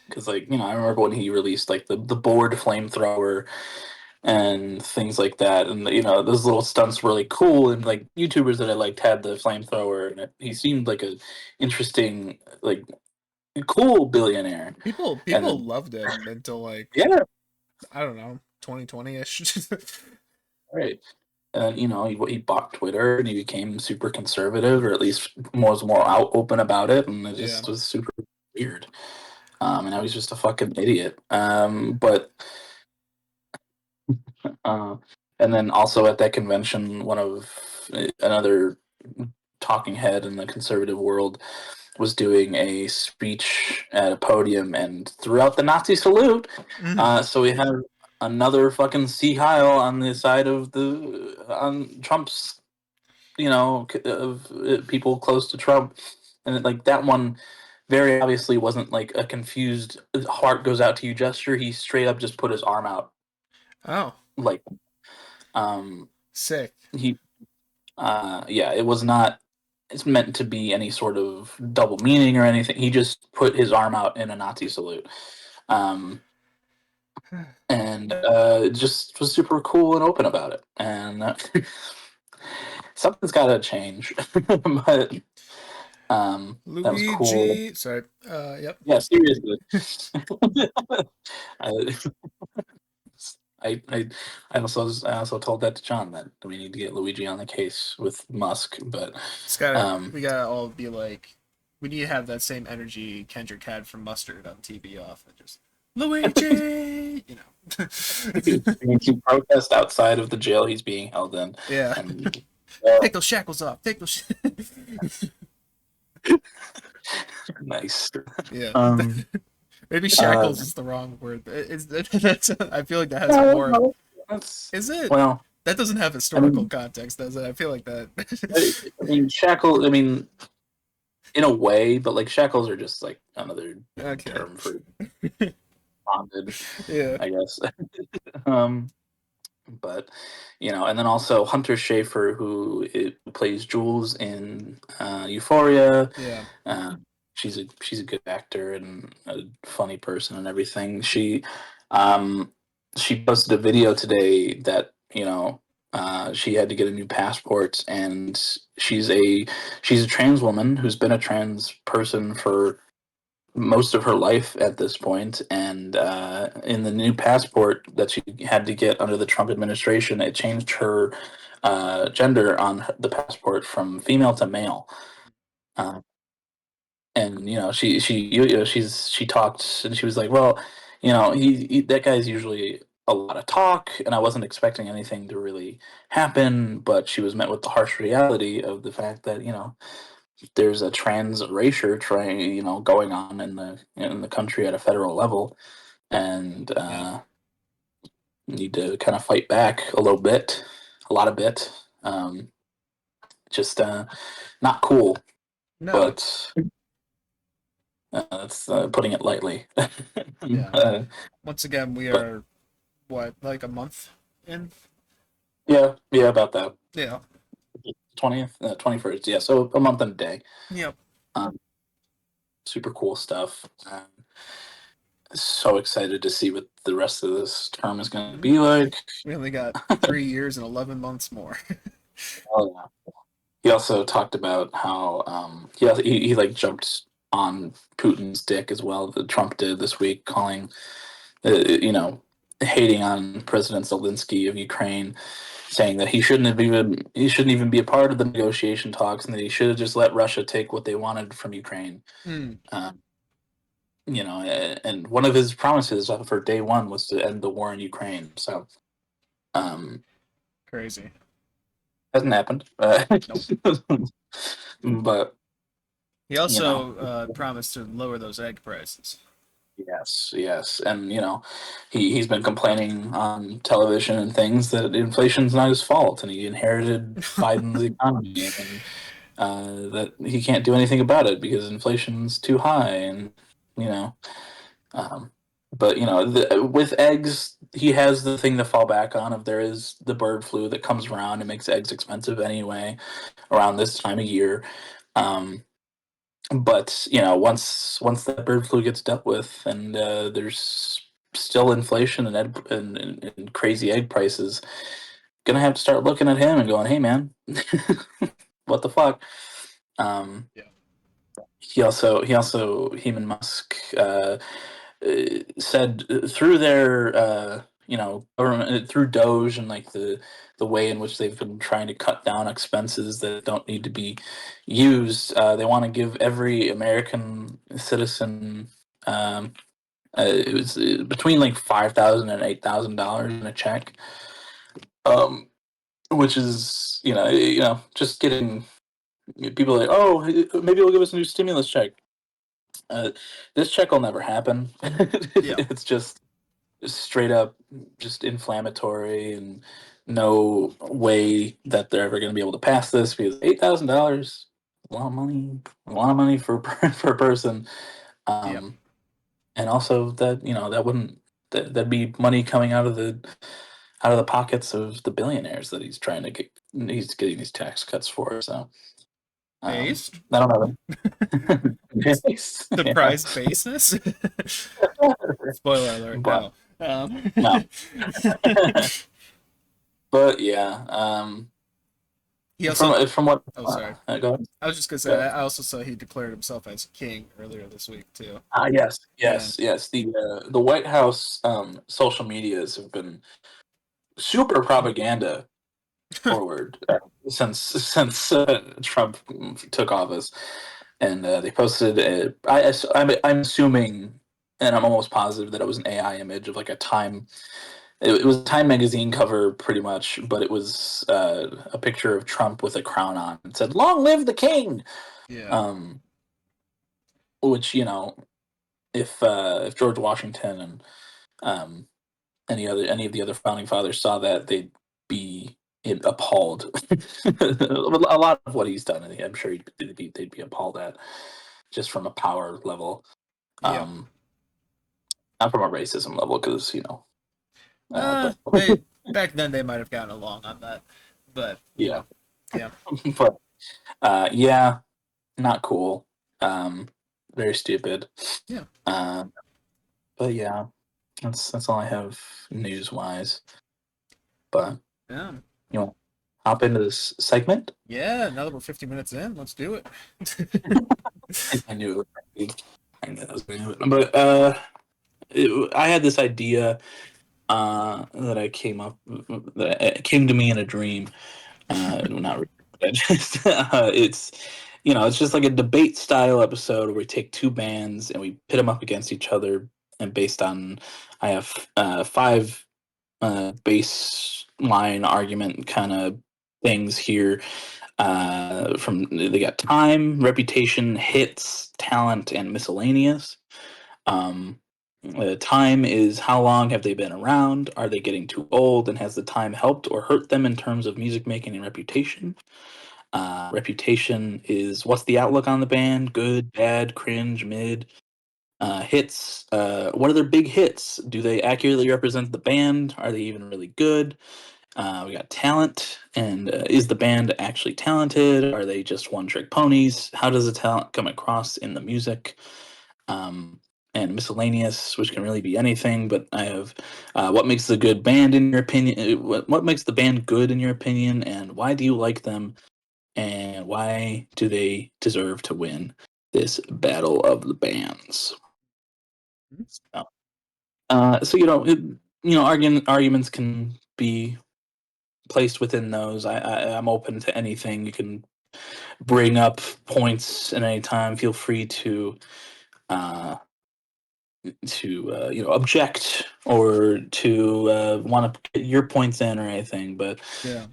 Because I remember when he released like the board flamethrower and things like that, and those little stunts were really cool. And like YouTubers that I liked had the flamethrower, and he seemed like a interesting, like cool billionaire. And People then loved him until like yeah, I don't know 2020ish. right. And he bought Twitter and he became super conservative, or at least was more out open about it, and it Yeah. just was super weird. And now he's just a fucking idiot. But uh, and then also at that convention, another talking head in the conservative world was doing a speech at a podium and threw out the Nazi salute. Mm. So we have another fucking Sieg Heil on the side of the on Trump's of people close to Trump, and like that one very obviously wasn't like a confused heart goes out to you gesture. He straight up just put his arm out, Oh, like um sick. he yeah, it was not. It's meant to be any sort of double meaning or anything. He just put his arm out in a Nazi salute. Um, and just was super cool and open about it. And something's got to change, but that was cool. Luigi. Sorry. Yep. Yeah, seriously. I, I also told that to John that we need to get Luigi on the case with Musk, but It's gotta. um, We gotta all be like. we need to have that same energy Kendrick had from Mustard on TV off. And just Luigi, you know. He needs to protest outside of the jail he's being held in, Yeah. and Take those shackles off. Take those. nice. Yeah. Um, Maybe uh, shackles is the wrong word. That's, I feel like that has no, more. no, that's Is it? well. That doesn't have I historical mean, context, does it? I feel like that. I mean, shackle. I mean, in a way, but like shackles are just like another Okay. term for bondage, Yeah. I guess. um, but and then also Hunter Schafer, who plays Jules in Euphoria. Yeah. Uh, she's a good actor and a funny person and everything. Um, she posted a video today that she had to get a new passport, and she's a trans woman who's been a trans person for most of her life at this point, and in the new passport that she had to get under the Trump administration, it changed her gender on the passport from female to male. Uh, and she talked and she was like, well, he that guy's usually a lot of talk, and I wasn't expecting anything to really happen, but she was met with the harsh reality of the fact that there's a trans erasure trying going on in the country at a federal level, and Yeah. need to kind of fight back a little bit, a lot of bit. Just not cool, No. but that's putting it lightly. Yeah. uh, Once again, we but are what, like a month in? yeah, about that. Yeah. 20th, 21st, yeah. So a month and a day. Yep. Um, Super cool stuff. So excited to see what the rest of this term is going to Mhm. be like. We only got 3 years and 11 months more. Oh, yeah. He also talked about how he like jumped on Putin's dick as well that Trump did this week, calling you know hating on President Zelensky of Ukraine, saying that he shouldn't even be a part of the negotiation talks, and that he should have just let Russia take what they wanted from Ukraine. Hmm. Um, and one of his promises for day one was to end the war in Ukraine. So um, Crazy. hasn't happened, Nope. but He you know. also promised to lower those egg prices. Yes, yes, and he's been complaining on television and things that inflation's not his fault, and he inherited Biden's economy, and that he can't do anything about it because inflation's too high, and you know, um, but with eggs, he has the thing to fall back on. If there is the bird flu that comes around and makes eggs expensive anyway around this time of year. Um, but once that bird flu gets dealt with, and there's still inflation and crazy egg prices, gonna have to start looking at him and going, "Hey, man, what the fuck?" Um, Yeah. him and Musk said through their government, through Doge, and like the way in which they've been trying to cut down expenses that don't need to be used. They want to give every American citizen it was between like $5,000 and $8,000 in a check, um, which is just getting people like, oh, maybe they'll give us a new stimulus check. Uh, this check will never happen. Yeah. It's just straight up just inflammatory, and no way that they're ever going to be able to pass this because $8,000, a lot of money for for a person. Yep. um and also that that wouldn't that'd be money coming out of the pockets of the billionaires that he's getting these tax cuts for. So Based. I don't know. Yeah. Surprise baseness. Spoiler alert. But No. no. But yeah, He also. from what Oh, sorry. go ahead. I was just gonna say. Go ahead. I also saw he declared himself as king earlier this week too. Yes, Yeah. yes, yes. The White House social medias have been super propaganda forward since Trump took office. and they posted. I'm assuming, and I'm almost positive that it was an AI image of like a Time. It was a Time magazine cover, pretty much, but it was a picture of Trump with a crown on. It said "Long live the king," Yeah. um, which if George Washington and um, any of the other founding fathers saw that, they'd be appalled. A lot of what he's done, I'm sure they'd be appalled at, just from a power level, Yeah. um, not from a racism level, because but They back then they might have gotten along on that, but yeah, yeah, but yeah, not cool. Um, Very stupid. yeah, Um, but yeah, that's all I have news wise. But yeah, you want to hop into this segment? yeah. Now that we're 50 minutes in, let's do it. I knew it was gonna be. I knew that was going to happen. But I had this idea that I came up that it came to me in a dream. Not really. It's it's just like a debate style episode where we take two bands and we pit them up against each other, and based on I have five baseline argument kind of things here. From they got time, reputation, hits, talent, and miscellaneous. Um, Time is how long have they been around? Are they getting too old? And has the time helped or hurt them in terms of music making and reputation? Reputation is what's the outlook on the band? Good, bad, cringe, mid. Hits. What are their big hits? Do they accurately represent the band? Are they even really good? We got talent, and is the band actually talented? Are they just one trick ponies? How does the talent come across in the music? Um, and miscellaneous, which can really be anything. But I have what makes the good band in your opinion? What makes the band good in your opinion? And why do you like them? And why do they deserve to win this battle of the bands? So, arguments can be placed within those. I'm open to anything. You can bring up points at any time. Feel free uh, to object or to want to get your points in or anything. But Yeah.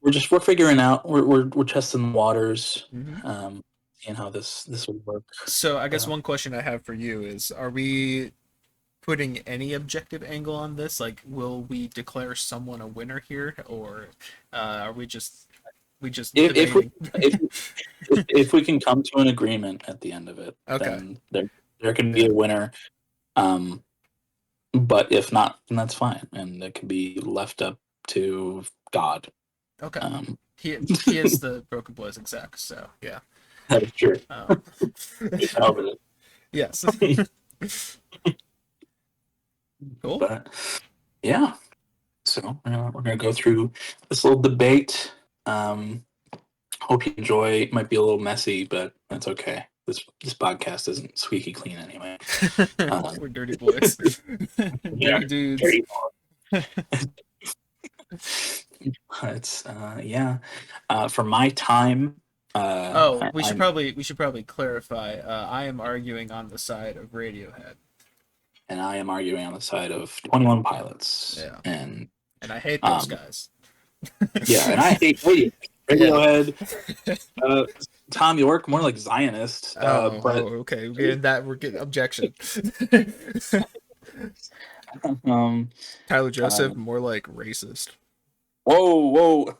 we're figuring out. We're testing the waters. Hmm. Seeing how this will work. So I guess Uh, one question I have for you is: are we putting any objective angle on this? Like, will we declare someone a winner here, or are we just if we debating? if if we can come to an agreement at the end of it, Okay. then there can be Yeah. a winner. Um, but if not, then that's fine, and it can be left up to God. Okay. Um, He is the Broken Boys exec, so yeah. that is true. Um, However, yes. Cool. but yeah, so we're gonna go through this little debate. Um, Hope you enjoy. It might be a little messy, but that's okay. This podcast isn't squeaky clean anyway. Um, We're dirty boys. yeah, Dirty dudes. very it's yeah. For my time, Oh, we should I'm probably clarify. I am arguing on the side of Radiohead. and I am arguing on the side of 21 Pilots, Yeah, and and I hate those um, guys. yeah, and I hate Yeah. Radiohead, uh, Tom York, more like Zionist, but Okay. We're getting objection. um, Tyler Joseph, um, more like racist. whoa,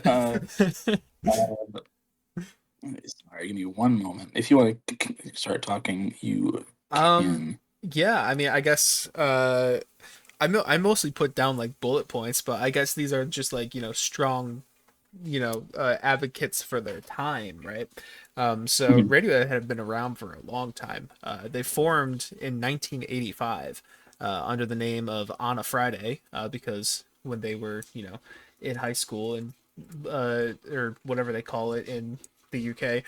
uh, sorry, give me one moment. If you want to start talking, you um, can. yeah, I mean, I guess I mostly put down like bullet points, but I guess these are just like strong advocates for their time, right? So Mhm. Radiohead had been around for a long time. They formed in 1985 under the name of On a Friday because when they were, in high school and or whatever they call it in the UK,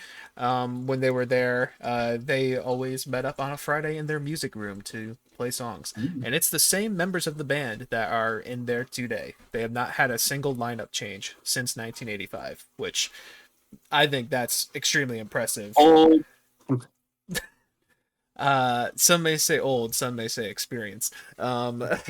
when they were there, they always met up on a Friday in their music room to play songs. And it's the same members of the band that are in there today. They have not had a single lineup change since 1985, which I think that's extremely impressive. Hold. Some may say old, some may say experienced. But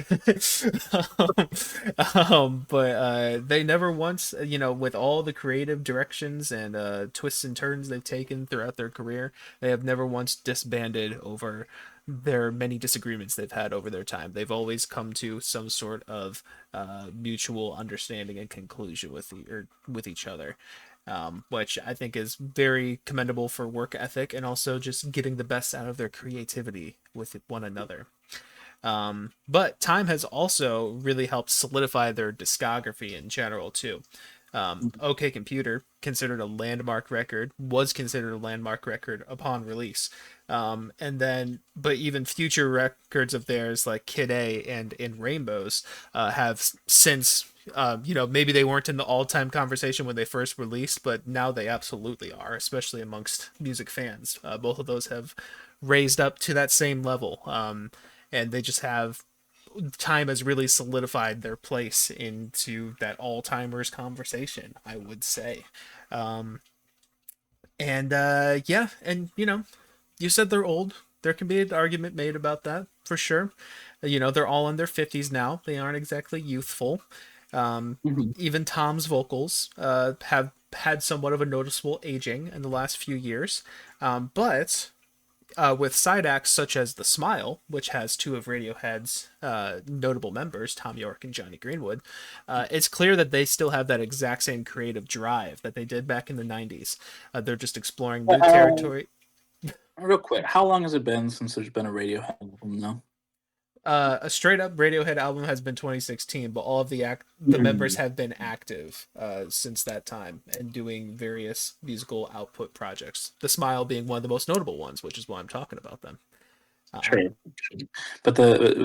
they never once, with all the creative directions and twists and turns they've taken throughout their career, they have never once disbanded over their many disagreements they've had over their time. They've always come to some sort of mutual understanding and conclusion with each other, which I think is very commendable for work ethic and also just getting the best out of their creativity with one another. But time has also really helped solidify their discography in general too. OK Computer, considered a landmark record, was considered a landmark record upon release. And then, but even future records of theirs like Kid A and In Rainbows have since, maybe they weren't in the all-time conversation when they first released, but now they absolutely are, especially amongst music fans. Both of those have raised up to that same level, and they just have time has really solidified their place into that all-timers conversation, I would say. Um, and yeah, and you said they're old. There can be an argument made about that for sure. They're all in their 50s now. They aren't exactly youthful. Um, Mhm. Even Tom's vocals have had somewhat of a noticeable aging in the last few years. But with side acts such as The Smile, which has two of Radiohead's notable members, Tom York and Johnny Greenwood, it's clear that they still have that exact same creative drive that they did back in the 90s. They're just exploring new Uh, territory. Real quick, how long has it been since there's been a Radiohead album now? A straight up Radiohead album has been 2016, but all of the members Mhm. have been active since that time and doing various musical output projects. The Smile being one of the most notable ones, which is why I'm talking about them. Sure, sure. But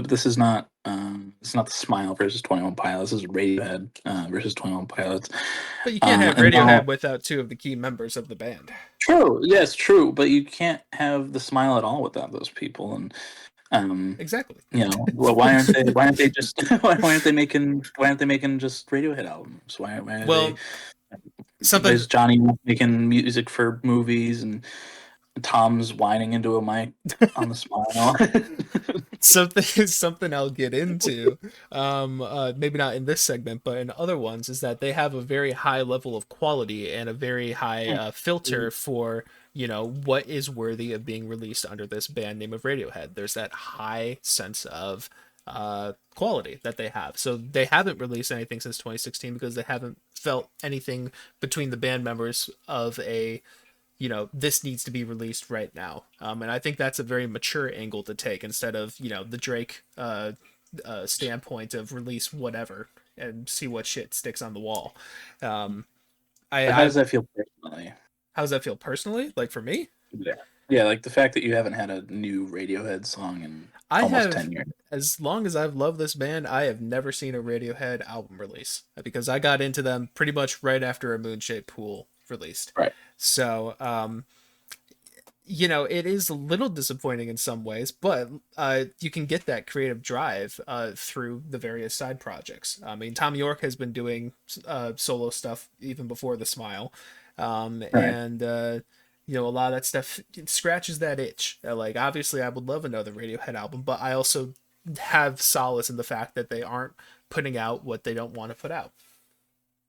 this is not the Smile versus 21 Pilots. This is Radiohead versus 21 Pilots. But you can't have And Radiohead now, without two of the key members of the band. true, yes, true, but you can't have the Smile at all without those people. And um, Exactly. well, why aren't they just why aren't they making just Radiohead albums? Why are they Well, why something is Johnny making music for movies and Tom's whining into a mic on the Smile? something I'll get into. Maybe not in this segment, but in other ones, is that they have a very high level of quality and a very high filter for what is worthy of being released under this band name of Radiohead. There's that high sense of quality that they have. So they haven't released anything since 2016 because they haven't felt anything between the band members of a this needs to be released right now. And I think that's a very mature angle to take instead of, the Drake standpoint of release whatever and see what shit sticks on the wall. Um, But how does I that feel personally? How does that feel personally? Like for me, Yeah. Yeah, like the fact that you haven't had a new Radiohead song in I almost have, 10 years. as long as I've loved this band, I have never seen a Radiohead album release because I got into them pretty much right after a Moonshaped Pool released. Right. So, it is a little disappointing in some ways, but you can get that creative drive through the various side projects. I mean, Tom York has been doing solo stuff even before The Smile, Right. and a lot of that stuff scratches that itch. Like, obviously, I would love another Radiohead album, but I also have solace in the fact that they aren't putting out what they don't want to put out,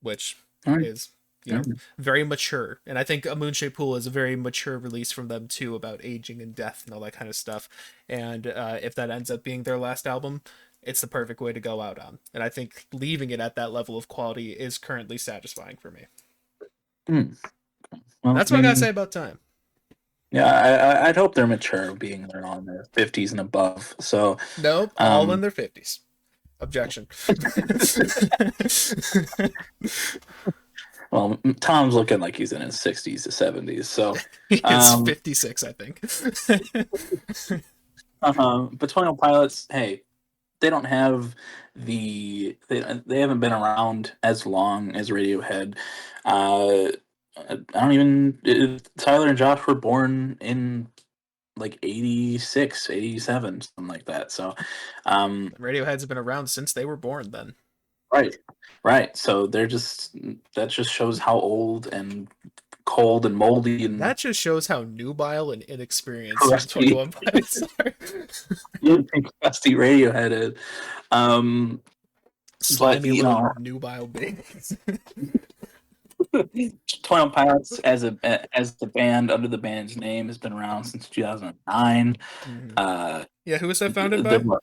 which All right. is All right. very mature. And I think a Moonshaped Pool is a very mature release from them too about aging and death and all that kind of stuff. And if that ends up being their last album, it's the perfect way to go out on. And I think leaving it at that level of quality is currently satisfying for me. Hmm. Well, That's I what I gotta say mean, about time. yeah, I'd hope they're mature, being they're all in their 50s and above. So, Nope, all in um, their 50s. Objection. well, Tom's looking like he's in his 60s to 70s. So, It's um, 56, I think. but 21 Pilots, hey, they don't have they haven't been around as long as Radiohead. I don't even Tyler and Josh were born in like 86, 87, something like that. So, um, Radiohead's been around since they were born then. right, right. So they're just that just shows how old and cold and moldy and That just shows how nubile and inexperienced crusty, 21 Pilots are. crusty Radiohead is. But Slimy you little know, nubile babies. 21 Pilots as the band under the band's name has been around since 2009. Hmm. Uh, Yeah, who was that founded there by? were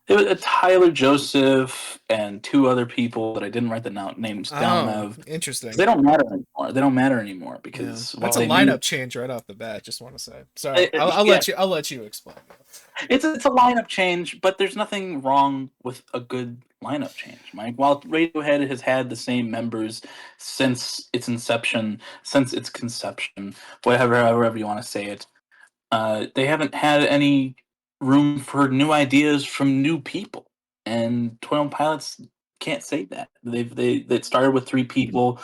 it was Tyler Joseph and two other people that I didn't write the names down Oh, of. interesting. They don't matter anymore. They don't matter anymore Yeah, because that's while a they may, lineup change right off the bat. Just want to say. Sorry, I'll yeah, let you. I'll let you explain. it's a lineup change, but there's nothing wrong with a good lineup change, Mike. While Radiohead has had the same members since its inception, since its conception, whatever, however you want to say it, they haven't had any room for new ideas from new people. And 21 Pilots can't say that. They started with three people.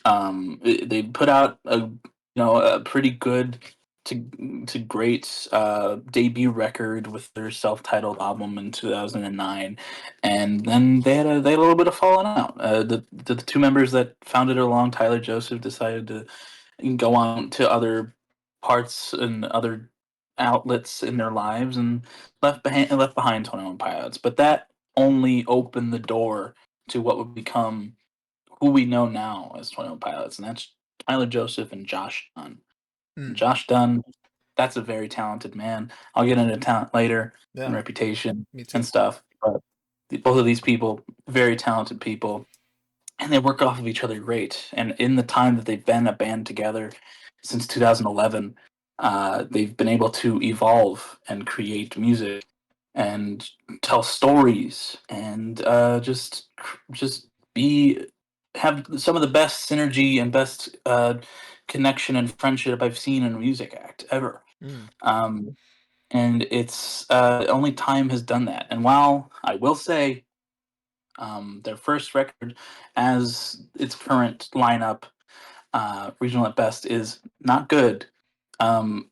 They put out a pretty good to great debut record with their self-titled album in 2009, and then they had a little bit of falling out. The two members that founded it along, Tyler Joseph, decided to go on to other parts and other outlets in their lives and left behind 21 Pilots. But that only opened the door to what would become who we know now as 21 Pilots, and that's Tyler Joseph and Josh Dunn. Hmm. Josh Dunn, that's a very talented man. I'll get into talent later and Yeah, reputation me too. and stuff. But both of these people, very talented people, and they work off of each other great. And in the time that they've been a band together since 2011, they've been able to evolve and create music and tell stories and just be have some of the best synergy and best connection and friendship I've seen in a music act ever. Hmm. Um, and it's only time has done that. And while I will say their first record, as its current lineup, regional at best, is not good. Um,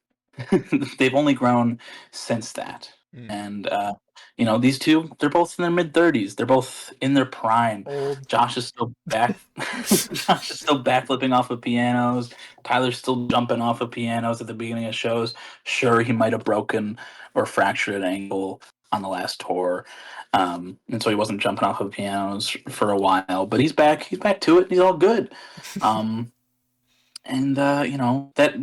they've only grown since that, Hmm. and these two, they're both in their mid 30s. They're both in their prime. Old. Josh is still back. Josh is still backflipping off of pianos. Tyler's still jumping off of pianos at the beginning of shows. Sure, he might have broken or fractured an ankle on the last tour, and so he wasn't jumping off of pianos for a while. But he's back. He's back to it. He's all good. Um, and that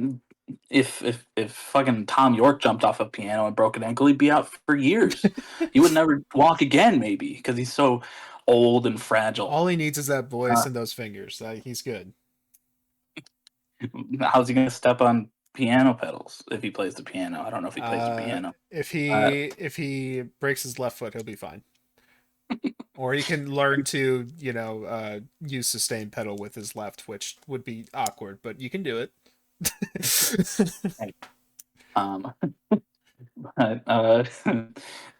if fucking Tom York jumped off a piano and broke an ankle, he'd be out for years. He would never walk again, maybe, because he's so old and fragile. All he needs is that voice Uh, and those fingers. He's good. how's he gonna step on piano pedals if he plays the piano? I don't know if he plays the Uh, piano. if Uh, he breaks his left foot, he'll be fine. Or he can learn to, use sustain pedal with his left, which would be awkward, but you can do it. um, uh,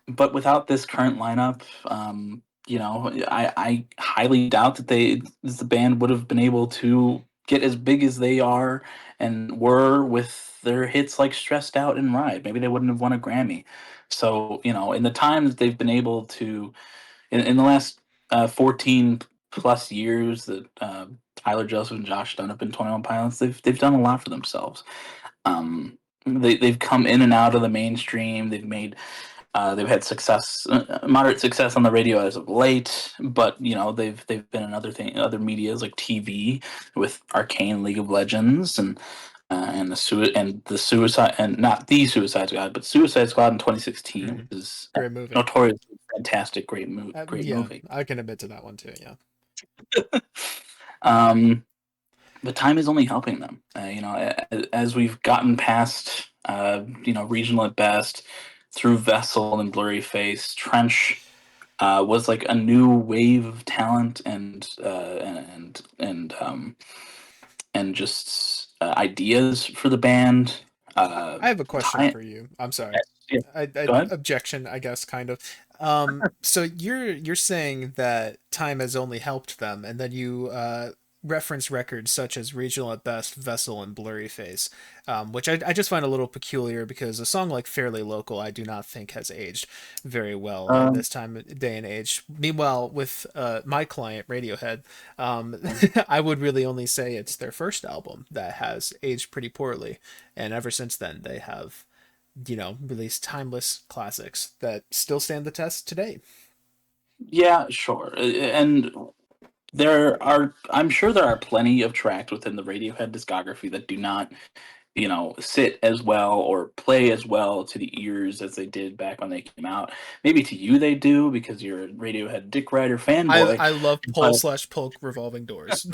but without this current lineup, I highly doubt that the band would have been able to get as big as they are and were with their hits like "Stressed Out" and "Ride." Maybe they wouldn't have won a Grammy. So in the time that they've been able to, in the last 14 plus years that Tyler Joseph and Josh Dunn have been 21 Pilots, they've done a lot for themselves. They've come in and out of the mainstream. They've had success, moderate success on the radio as of late, but they've been in other medias like TV with Arcane, League of Legends, and the Suicide, and not the Suicide Squad, but Suicide Squad in 2016, Hmm. which is Great movie. notoriously fantastic, great Yeah, movie. I can admit to that one too. Yeah. um, but time is only helping them. As we've gotten past, regional at best, through Vessel and Blurry Face, Trench was like a new wave of talent and just ideas for the band. I have a question Time, for you. I'm sorry. yeah, I go ahead. objection, I guess, kind of. So you're saying that time has only helped them, and then you reference records such as Regional at Best, Vessel, and Blurry Face, which I just find a little peculiar because a song like Fairly Local I do not think has aged very well in Um, this day and age. Meanwhile, with my client, Radiohead, I would really only say it's their first album that has aged pretty poorly. And ever since then, they have, released timeless classics that still stand the test today. yeah, sure. And I'm sure there are plenty of tracks within the Radiohead discography that do not, sit as well or play as well to the ears as they did back when they came out. Maybe to you they do because you're a Radiohead Dick Rider fanboy, I love pull but slash poke revolving doors.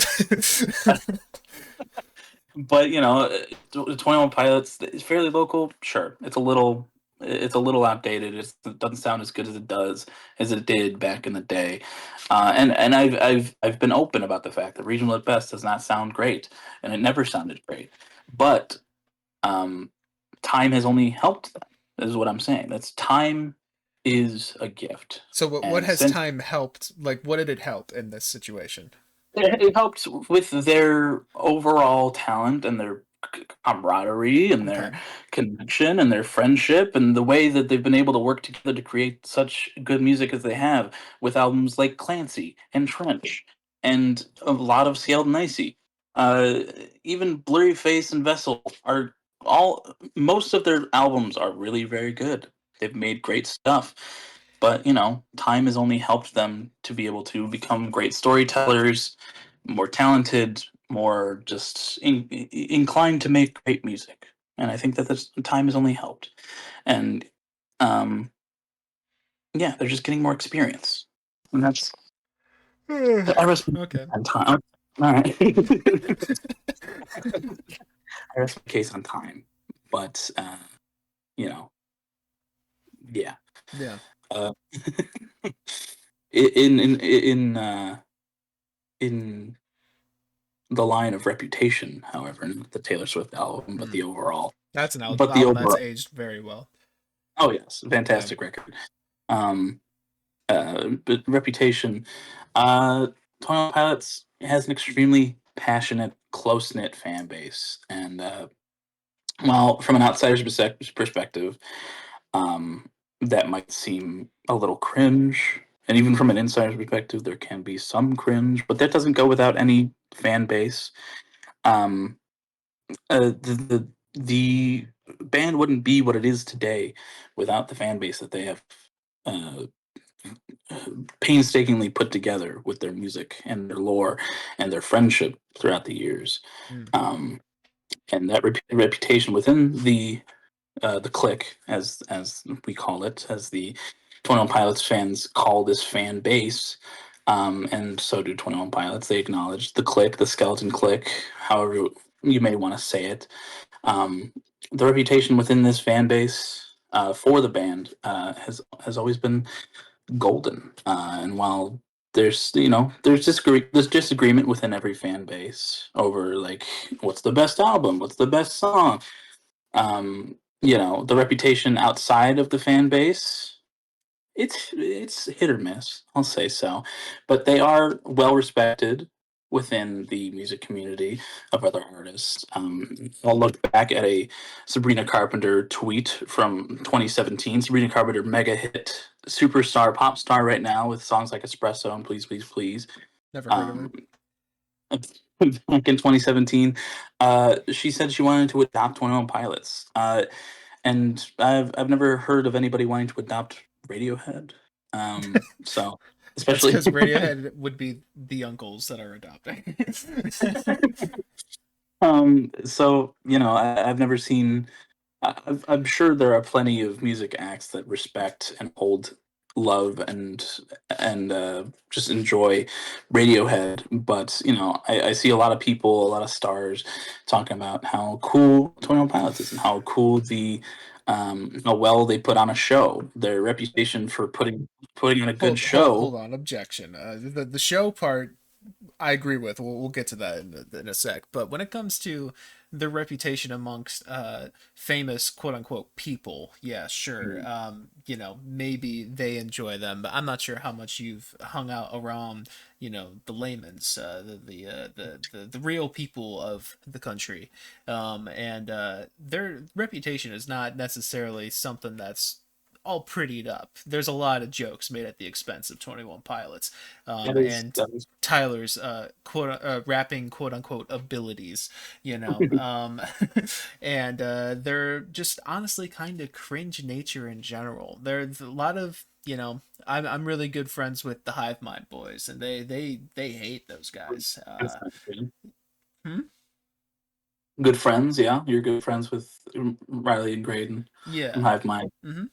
the 21 Pilots is fairly local. Sure, it's a little outdated. It doesn't sound as good as it did back in the day. And I've been open about the fact that Regional at Best does not sound great, and it never sounded great. But um, time has only helped them. Is what I'm saying. That's time is a gift, So what and has since time helped? Like, what did it help in this situation? it helped with their overall talent and their camaraderie and Okay. their connection and their friendship and the way that they've been able to work together to create such good music as they have with albums like Clancy and Trench and a lot of Sealed and Icy. Uh, Even Blurry Face and Vessel are all most of their albums are really very good. They've made great stuff. But, time has only helped them to be able to become great storytellers, more talented, more just inclined to make great music. And I think that this time has only helped. And um, yeah, they're just getting more experience. And that's I rest my case Okay. on time. All right, I rest my case on time. But you know, yeah. Yeah. Uh, in the line of Reputation, however, not the Taylor Swift album, but Mm. the overall. That's an But the album that's overall. aged very well. Oh yes, Yeah. fantastic record. Um, but Reputation, 21 Pilots has an extremely passionate, close knit fan base, and while from an outsider's perspective, um, that might seem a little cringe, and even from an insider's perspective, there can be some cringe, but that doesn't go without any fan base. Um, the band wouldn't be what it is today without the fan base that they have uh, painstakingly put together with their music and their lore and their friendship throughout the years. Mm. Um, and that reputation within the clique, as we call it, as the 21 Pilots fans call this fan base. And so do 21 Pilots. They acknowledge the clique, the skeleton clique, however you may want to say it. Um, the reputation within this fan base for the band has always been golden. And while there's disagreement within every fan base over like what's the best album, what's the best song. The reputation outside of the fan base it's hit or miss, I'll say so, but they are well respected within the music community of other artists. I'll look back at a Sabrina Carpenter tweet from 2017. Sabrina Carpenter, mega hit, superstar, pop star right now with songs like Espresso and Please Please Please. Never heard of her. Um, Back in 2017, she said she wanted to adopt 21 Pilots. And I've never heard of anybody wanting to adopt Radiohead. So That's especially because Radiohead would be the uncles that are adopting. I've never seen. I'm sure there are plenty of music acts that respect and hold love and just enjoy Radiohead, but I see a lot of people, a lot of stars talking about how cool 21 Pilots is and how cool how well they put on a show. Their reputation for putting on a good Hold show. on. Objection. The show part. I agree with. We'll get to that in a sec. But when it comes to their reputation amongst famous quote unquote people, yeah, sure. Mm. Maybe they enjoy them, but I'm not sure how much you've hung out around, the layman's, the real people of the country, and their reputation is not necessarily something that's all prettied up. There's a lot of jokes made at the expense of 21 Pilots, and That is Tyler's rapping quote unquote abilities, and they're just honestly kind of cringe nature in general. There's a lot of I'm really good friends with the Hive Mind boys, and they hate those guys. good friends, yeah. Hmm? Good friends, yeah. You're good friends with Riley and Graydon from Yeah. Hive Mind. Hmm.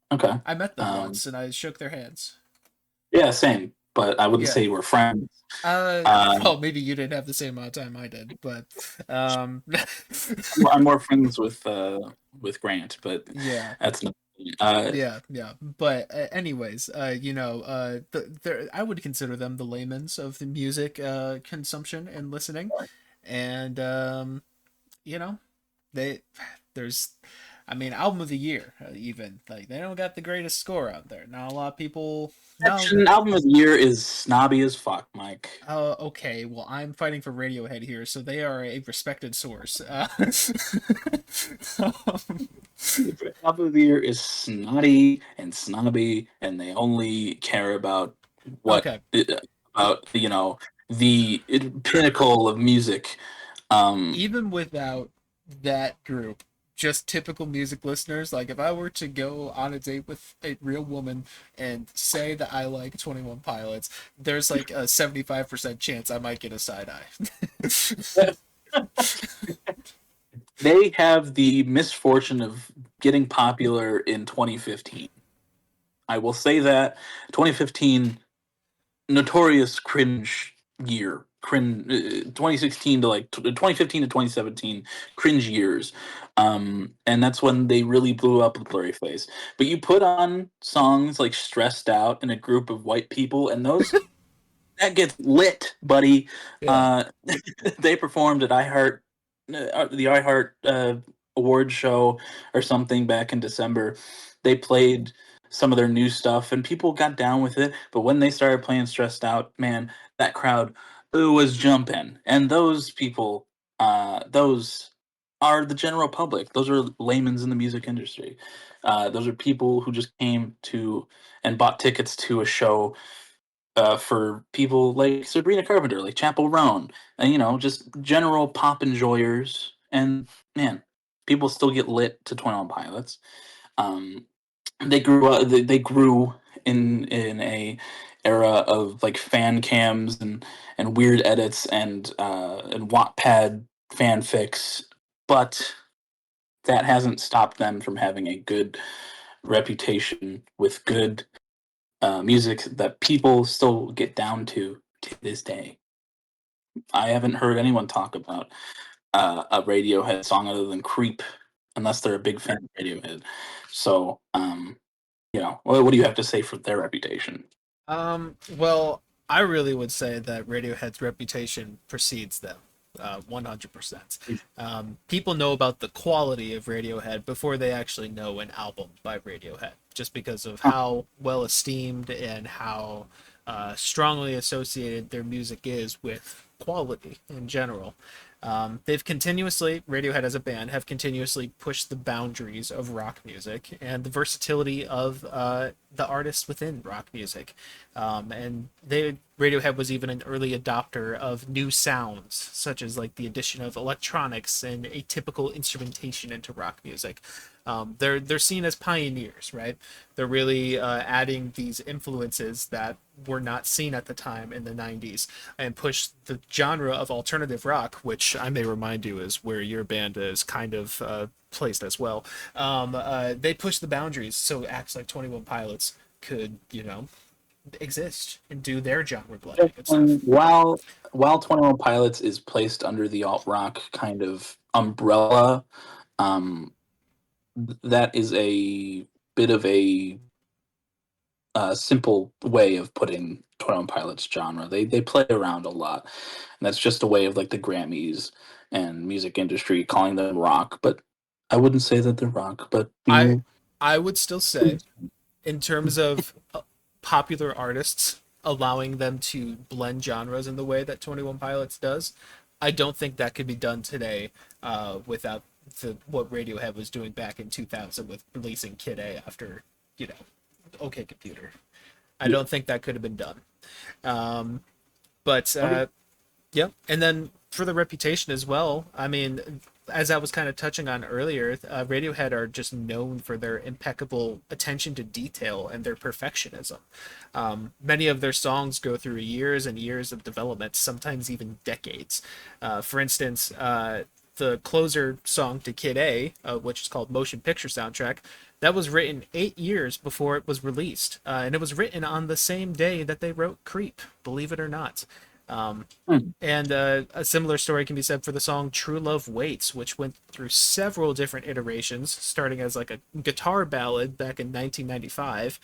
Okay. I met them Um, once, and I shook their hands. yeah, same. But I wouldn't Yeah. say we're friends. Uh, Uh, well, maybe you didn't have the same amount of time I did, but I'm more friends with Grant, but yeah. that's not. Uh, Yeah, yeah. But anyways, I would consider them the layman's of the music consumption and listening, and you know, they there's, I mean, album of the year even like they don't got the greatest score out there. Not a lot of people. No. Section album of the year is snobby as fuck, Mike. Okay. Well, I'm fighting for Radiohead here, so they are a respected source. Um, Album of the year is snotty and snobby, and they only care about what okay. about the pinnacle of music. Um, Even without that group, just typical music listeners, like if I were to go on a date with a real woman and say that I like 21 Pilots, there's like a 75% chance I might get a side eye. they have the misfortune of getting popular in 2015. I will say that 2015 notorious cringe year. 2016 to 2015 to 2017 cringe years, and that's when they really blew up with Blurryface. But you put on songs like "Stressed Out" in a group of white people, and those that gets lit, buddy. Yeah. Uh, they performed at the iHeart award show or something back in December. They played some of their new stuff, and people got down with it. But when they started playing "Stressed Out," man, that crowd was jumping. And those people, those are the general public. Those are laymen's in the music industry. Those are people who just came to and bought tickets to a show for people like Sabrina Carpenter, like Chapel Roan, and just general pop enjoyers. And man, people still get lit to 21 Pilots. Um, they grew up. They grew in a era of like fan cams and weird edits and Wattpad fanfics, but that hasn't stopped them from having a good reputation with good music that people still get down to this day. I haven't heard anyone talk about a Radiohead song other than "Creep," unless they're a big fan of Radiohead. So, what do you have to say for their reputation? Well, I really would say that Radiohead's reputation precedes them. 100%. People know about the quality of Radiohead before they actually know an album by Radiohead, just because of Huh. how well esteemed and how strongly associated their music is with quality in general. They've continuously, Radiohead as a band, have continuously pushed the boundaries of rock music and the versatility of the artists within rock music. Radiohead was even an early adopter of new sounds, such as like the addition of electronics and atypical instrumentation into rock music. They're seen as pioneers, right? They're really adding these influences that were not seen at the time in the 90s and push the genre of alternative rock, which I may remind you is where your band is kind of placed as well. They push the boundaries so acts like 21 Pilots could, exist and do their genre blending and stuff. While 21 Pilots is placed under the alt rock kind of umbrella, um, that is a bit of simple way of putting 21 Pilots genre. They play around a lot, and that's just a way of like the Grammys and music industry calling them rock. But I wouldn't say that they're rock, but I being I would still say, in terms of popular artists allowing them to blend genres in the way that 21 Pilots does, I don't think that could be done today without what Radiohead was doing back in 2000 with releasing Kid A after, you know, OK Computer. I yeah. don't think that could have been done. But Okay. Yep. And then for the reputation as well, I mean, as I was kind of touching on earlier, Radiohead are just known for their impeccable attention to detail and their perfectionism. Many of their songs go through years and years of development, sometimes even decades. For instance, the closer song to Kid A, which is called Motion Picture Soundtrack, that was written 8 years before it was released. And it was written on the same day that they wrote Creep, believe it or not. Hmm. And a similar story can be said for the song True Love Waits, which went through several different iterations, starting as like a guitar ballad back in 1995,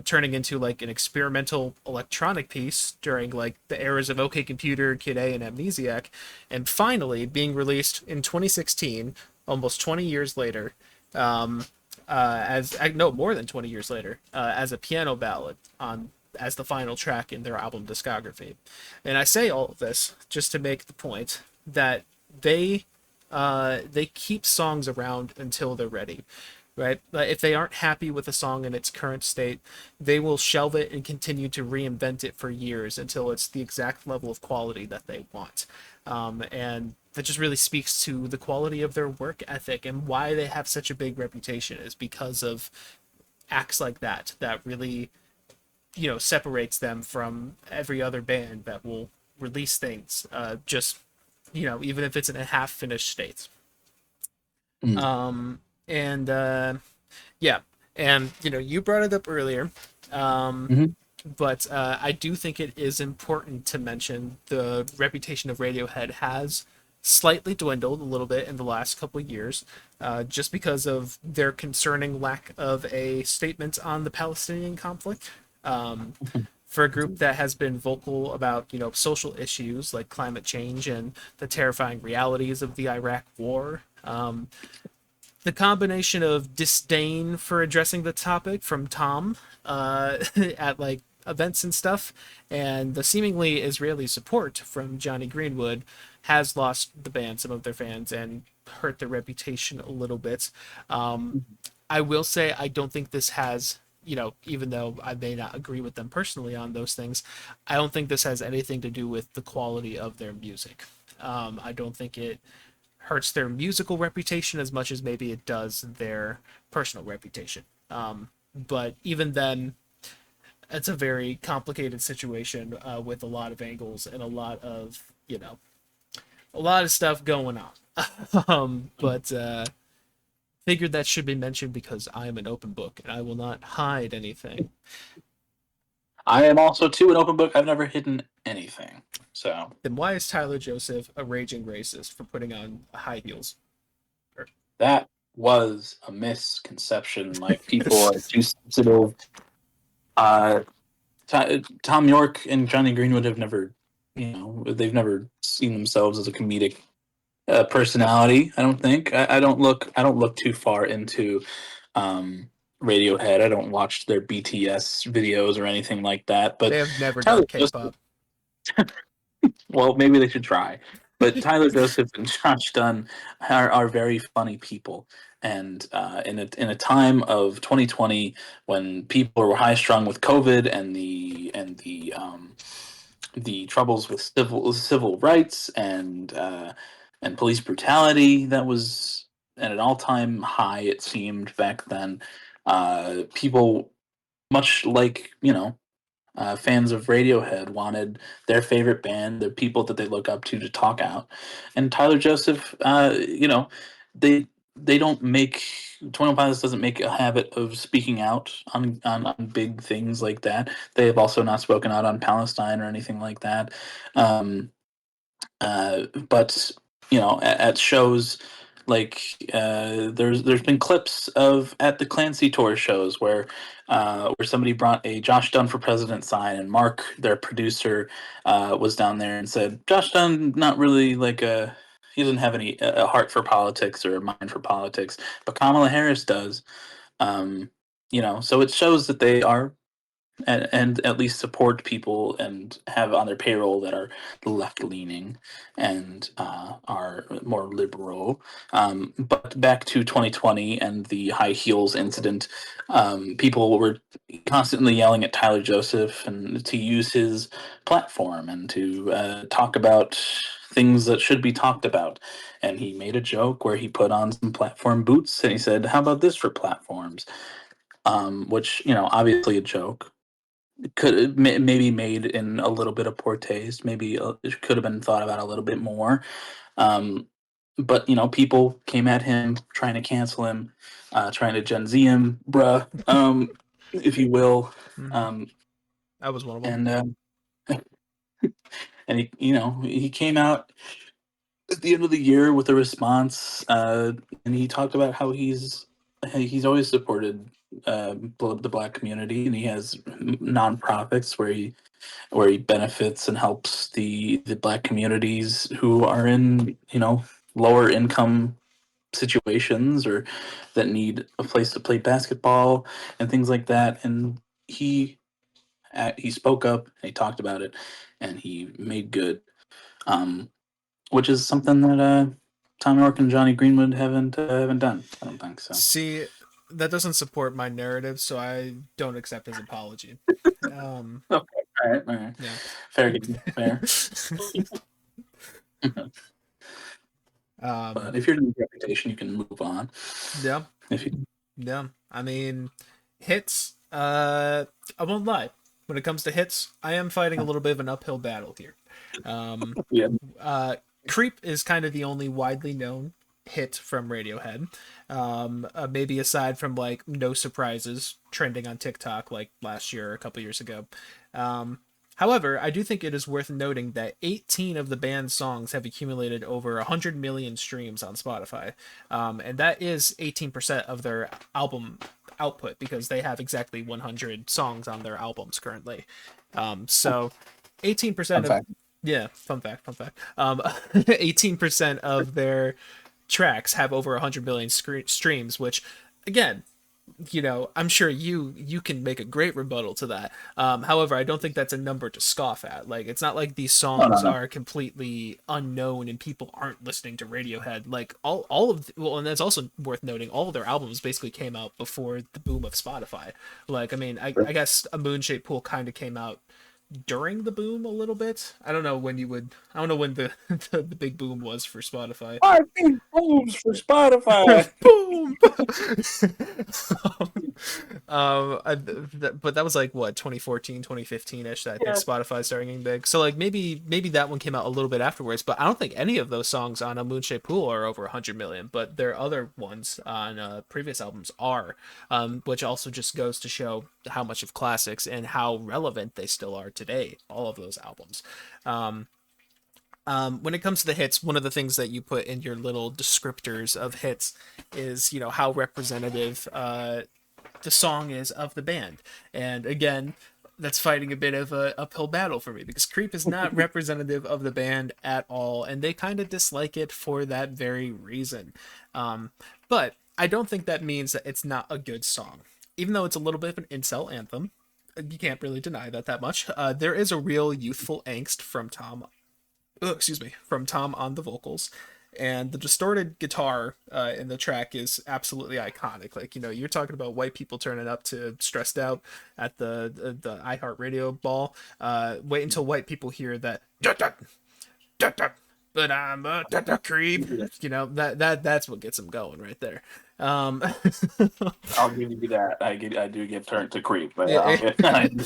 turning into like an experimental electronic piece during like the eras of OK Computer, Kid A, and Amnesiac, and finally being released in 2016, almost 20 years later, as no more than 20 years later, as a piano ballad on as the final track in their album discography. And I say all of this just to make the point that they they keep songs around until they're ready, right? If they aren't happy with a song in its current state, they will shelve it and continue to reinvent it for years until it's the exact level of quality that they want. And that just really speaks to the quality of their work ethic and why they have such a big reputation is because of acts like that that really separates them from every other band that will release things just even if it's in a half finished state. Hmm. And Yeah, and you brought it up earlier, um, Mhm. but I do think it is important to mention the reputation of Radiohead has slightly dwindled a little bit in the last couple of years, just because of their concerning lack of a statement on the Palestinian conflict. Um, for a group that has been vocal about social issues like climate change and the terrifying realities of the Iraq War, the combination of disdain for addressing the topic from Tom at like events and stuff, and the seemingly Israeli support from Johnny Greenwood has lost the band some of their fans and hurt their reputation a little bit. Um, I will say I don't think this has, even though I may not agree with them personally on those things, I don't think this has anything to do with the quality of their music. I don't think it hurts their musical reputation as much as maybe it does their personal reputation. But even then, it's a very complicated situation with a lot of angles and a lot of stuff going on. But figured that should be mentioned because I am an open book and I will not hide anything. I am also too an open book. I've never hidden anything. So Then why is Tyler Joseph a raging racist for putting on high heels? that was a misconception. Like people are too sensitive. Uh, Tom York and Johnny Greenwood have never, they've never seen themselves as a comedic personality. I don't think. I don't look. I don't look too far into um, Radiohead. I don't watch their BTS videos or anything like that. They But have never Tyler done Joseph, K-pop. well, maybe they should try. But Tyler Joseph and Josh Dunn are very funny people, and in a time of 2020 when people were high strung with COVID and the troubles with civil rights and police brutality that was at an all time high, it seemed back then. People, much like fans of Radiohead, wanted their favorite band, the people that they look up to talk out. And Tyler Joseph, they don't make 21 Pilots doesn't make a habit of speaking out on big things like that. They have also not spoken out on Palestine or anything like that. But at shows, Like there's been clips of at the Clancy tour shows where somebody brought a Josh Dunn for President sign, and Mark, their producer, was down there and said Josh Dunn not really like a he doesn't have any a heart for politics or a mind for politics, but Kamala Harris does. Um, so it shows that they are and at least support people and have on their payroll that are left leaning and are more liberal. But back to 2020 and the high heels incident, people were constantly yelling at Tyler Joseph and to use his platform and to talk about things that should be talked about. And he made a joke where he put on some platform boots and he said, "How about this for platforms?" Which, obviously a joke, could maybe made in a little bit of poor taste. Maybe it could have been thought about a little bit more. Um, but people came at him trying to cancel him, trying to Gen Z him, bruh, if you will. Hmm. Um, I was one of them. and and he came out at the end of the year with a response, and he talked about how he's always supported the black community, and he has nonprofits where he benefits and helps the black communities who are in lower income situations or that need a place to play basketball and things like that. And he spoke up and he talked about it and he made good, um, which is something that Tom York and Johnny Greenwood haven't done. I don't think so. See, that doesn't support my narrative, so I don't accept his apology. Um, Okay, all right, yeah. fair game, fair. But um, if you're in reputation, you can move on. yeah, If you, yeah. I mean, hits. I won't lie. When it comes to hits, I am fighting a little bit of an uphill battle here. Um, yeah, uh, Creep is kind of the only widely known hit from Radiohead. Maybe aside from like No Surprises trending on TikTok like last year or a couple years ago. Um, However, I do think it is worth noting that 18 of the band's songs have accumulated over 100 million streams on Spotify. And that is 18% of their album output because they have exactly 100 songs on their albums currently. So 18% fun of fact. yeah, fun fact, fun fact. 18% of their tracks have over 100 million streams, which again, I'm sure you can make a great rebuttal to that. However, I don't think that's a number to scoff at. Like, it's not like these No, no, songs no. are completely unknown and people aren't listening to Radiohead. Like all of well, and that's also worth noting. All of their albums basically came out before the boom of Spotify. Like, I mean, I guess a Moonshaped Pool kind of came out during the boom a little bit. I don't know when you would. I don't know when the the big boom was for Spotify. 5 big moves for Spotify. Boom. But that was like what 2014, 2015ish. That I think Yeah. Spotify started getting big. So like maybe that one came out a little bit afterwards. But I don't think any of those songs on a Moonshaped Pool are over 100 million. But their other ones on previous albums are, which also just goes to show how much of classics and how relevant they still are today. All of those albums. Um, when it comes to the hits, one of the things that you put in your little descriptors of hits is, how representative the song is of the band. And again, that's fighting a bit of a uphill battle for me because Creep is not representative of the band at all, and they kind of dislike it for that very reason. But I don't think that means that it's not a good song, even though it's a little bit of an incel anthem. You can't really deny that much. There is a real youthful angst from Tom on the vocals, and the distorted guitar in the track is absolutely iconic. Like, you're talking about white people turning up to Stressed Out at the iHeartRadio ball. Wait until white people hear that but I'm a creep. That's what gets them going right there. Um, I'll give you that. I do get turned to creep, but I'll yeah, get.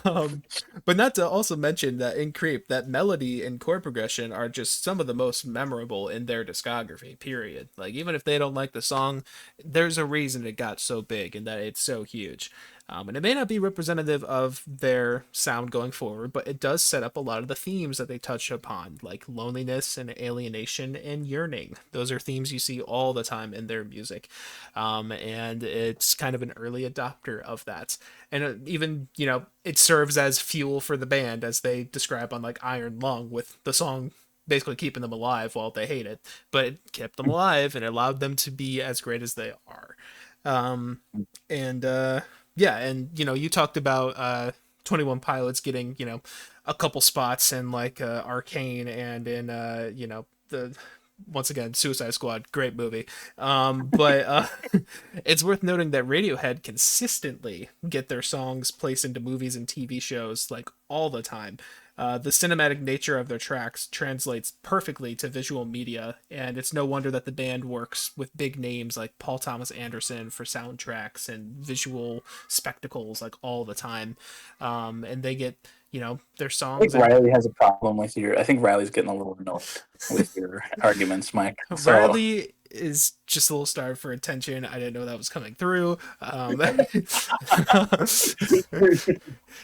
um, but not to also mention that in Creep, that melody and chord progression are just some of the most memorable in their discography, period. Like, even if they don't like the song, there's a reason it got so big and that it's so huge. And it may not be representative of their sound going forward, but it does set up a lot of the themes that they touch upon, like loneliness and alienation and yearning. Those are themes you see all the time in their music. And it's kind of an early adopter of that. And even, it serves as fuel for the band, as they describe on like Iron Lung, with the song basically keeping them alive while they hate it, but it kept them alive and it allowed them to be as great as they are. Um, and Yeah, and you talked about 21 Pilots getting a couple spots in like Arcane and in the once again Suicide Squad, great movie. But it's worth noting that Radiohead consistently get their songs placed into movies and TV shows like all the time. The cinematic nature of their tracks translates perfectly to visual media, and it's no wonder that the band works with big names like Paul Thomas Anderson for soundtracks and visual spectacles like all the time. And they get, their I think songs and Riley has a problem with your. I think Riley's getting a little annoyed with your arguments, Mike. So Riley is just a little starved for attention. I didn't know that was coming through.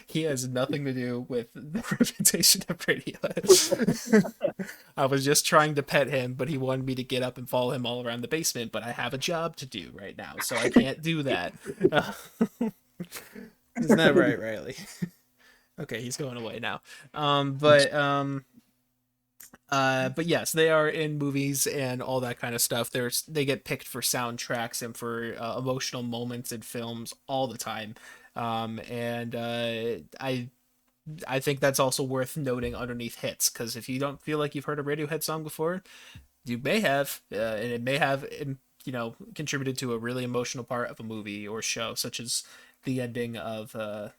He has nothing to do with the reputation of Radiohead. I was just trying to pet him, but he wanted me to get up and follow him all around the basement. But I have a job to do right now, so I can't do that. Uh, isn't that right, Riley? Okay, he's going away now. But yes, they are in movies and all that kind of stuff. They get picked for soundtracks and for emotional moments in films all the time. And I think that's also worth noting underneath hits, because if you don't feel like you've heard a Radiohead song before, you may have, and it may have contributed to a really emotional part of a movie or show, such as the ending of the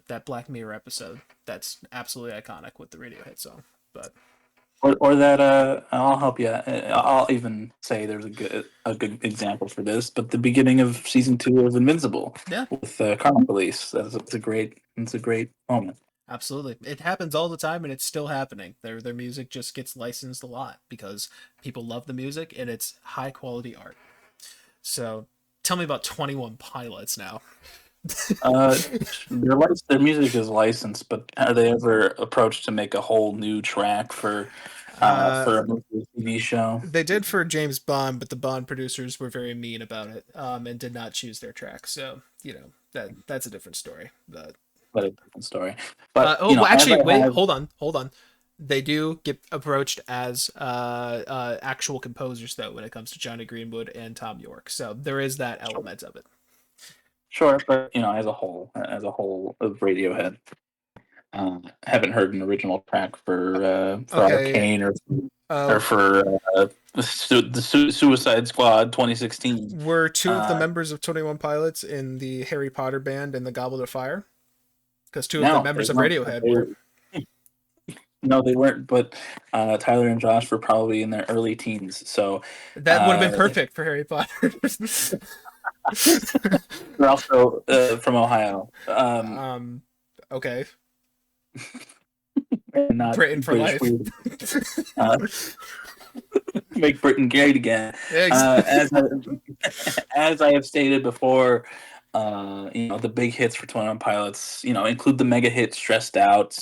that Black Mirror episode. That's absolutely iconic with the Radiohead song. But or that I'll help you. I'll even say there's a good example for this, but the beginning of season 2 of Invincible yeah, with Karma Police. It's a great moment. absolutely. It happens all the time, and it's still happening. Their music just gets licensed a lot because people love the music and it's high quality art. So tell me about 21 Pilots now. Uh, their music is licensed, but are they ever approached to make a whole new track uh, for a movie or TV show? they did for James Bond, but the Bond producers were very mean about it, and did not choose their track. So that's a different story. But But a different story. But oh, well, as actually, I wait, have hold on. They do get approached as actual composers though when it comes to Johnny Greenwood and Tom York. So there is that element of it. sure, but as a whole of Radiohead, haven't heard an original track for Okay. Arcane or Uh, for the Suicide Squad 2016. were two of the Uh, members of 21 Pilots in the Harry Potter band and the Goblet of Fire? Because two of the no, they members of weren't. Radiohead were. No, they weren't. But Tyler and Josh were probably in their early teens, so That would have been uh, perfect for Harry Potter. they're also from Ohio, um, okay. and not Britain for British life. weird. Uh, make Britain great again. Ex- As I have stated before, the big hits for 21 Pilots, include the mega hit Stressed Out,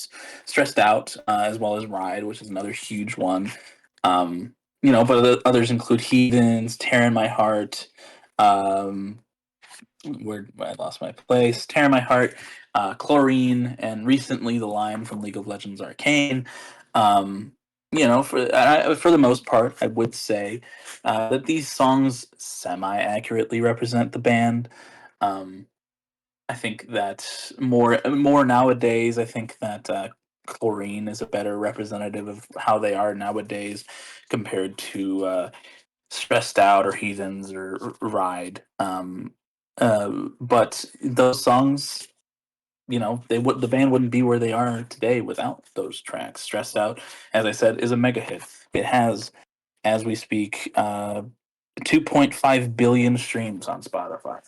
as well as Ride, which is another huge one. But the others include Heathens, Tear in My Heart, um, where I lost my place, Tear in My Heart, Chlorine, and recently the line from League of Legends Arcane. Um, for the most part, I would say that these songs semi accurately represent the band. Um, I think that more nowadays, I think that Chlorine is a better representative of how they are nowadays compared to Stressed Out or Heathens or Ride. But those songs, the band wouldn't be where they are today without those tracks. Stressed Out, as I said, is a mega hit. It has, as we speak, 2.5 billion streams on Spotify.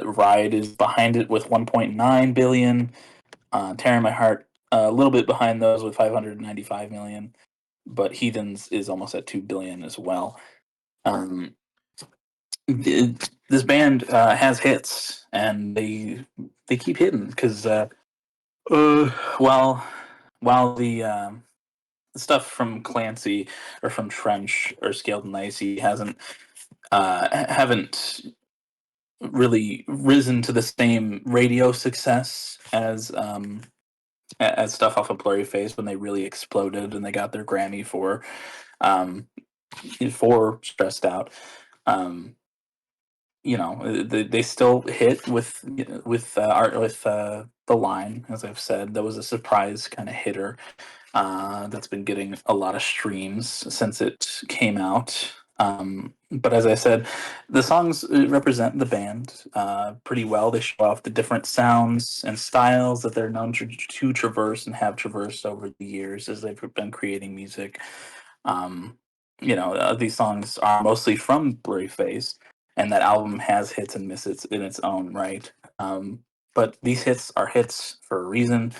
Ride is behind it with 1.9 billion. Tearing My Heart a little bit behind those with 595 million, but Heathens is almost at 2 billion as well. Um, this band has hits, and they keep hitting because uh, while while the stuff from Clancy or from Trench or Scaled and Icy haven't really risen to the same radio success as stuff off of Blurry Face when they really exploded and they got their Grammy um, for Stressed Out. Um, they still hit with the line, as I've said. That was a surprise kind of hitter that's been getting a lot of streams since it came out. But as I said, the songs represent the band pretty well. They show off the different sounds and styles that they're known to traverse and have traversed over the years as they've been creating music. Um, these songs are mostly from Blurry Face, and that album has hits and misses in its own right. But these hits are hits for a reason,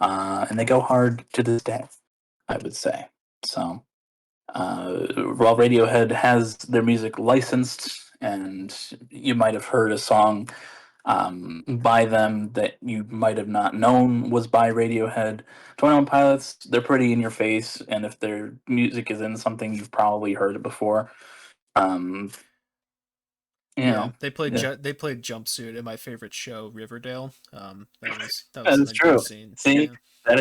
and they go hard to this day, I would say. So, while Radiohead has their music licensed, and you might have heard a song by them that you might have not known was by Radiohead. 21 Pilots, they're pretty in your face, and if their music is in something, you've probably heard it before. Um, you Yeah, know, yeah, they played Jumpsuit in my favorite show, Riverdale. That was that in is a good true. scene. See, Yeah. that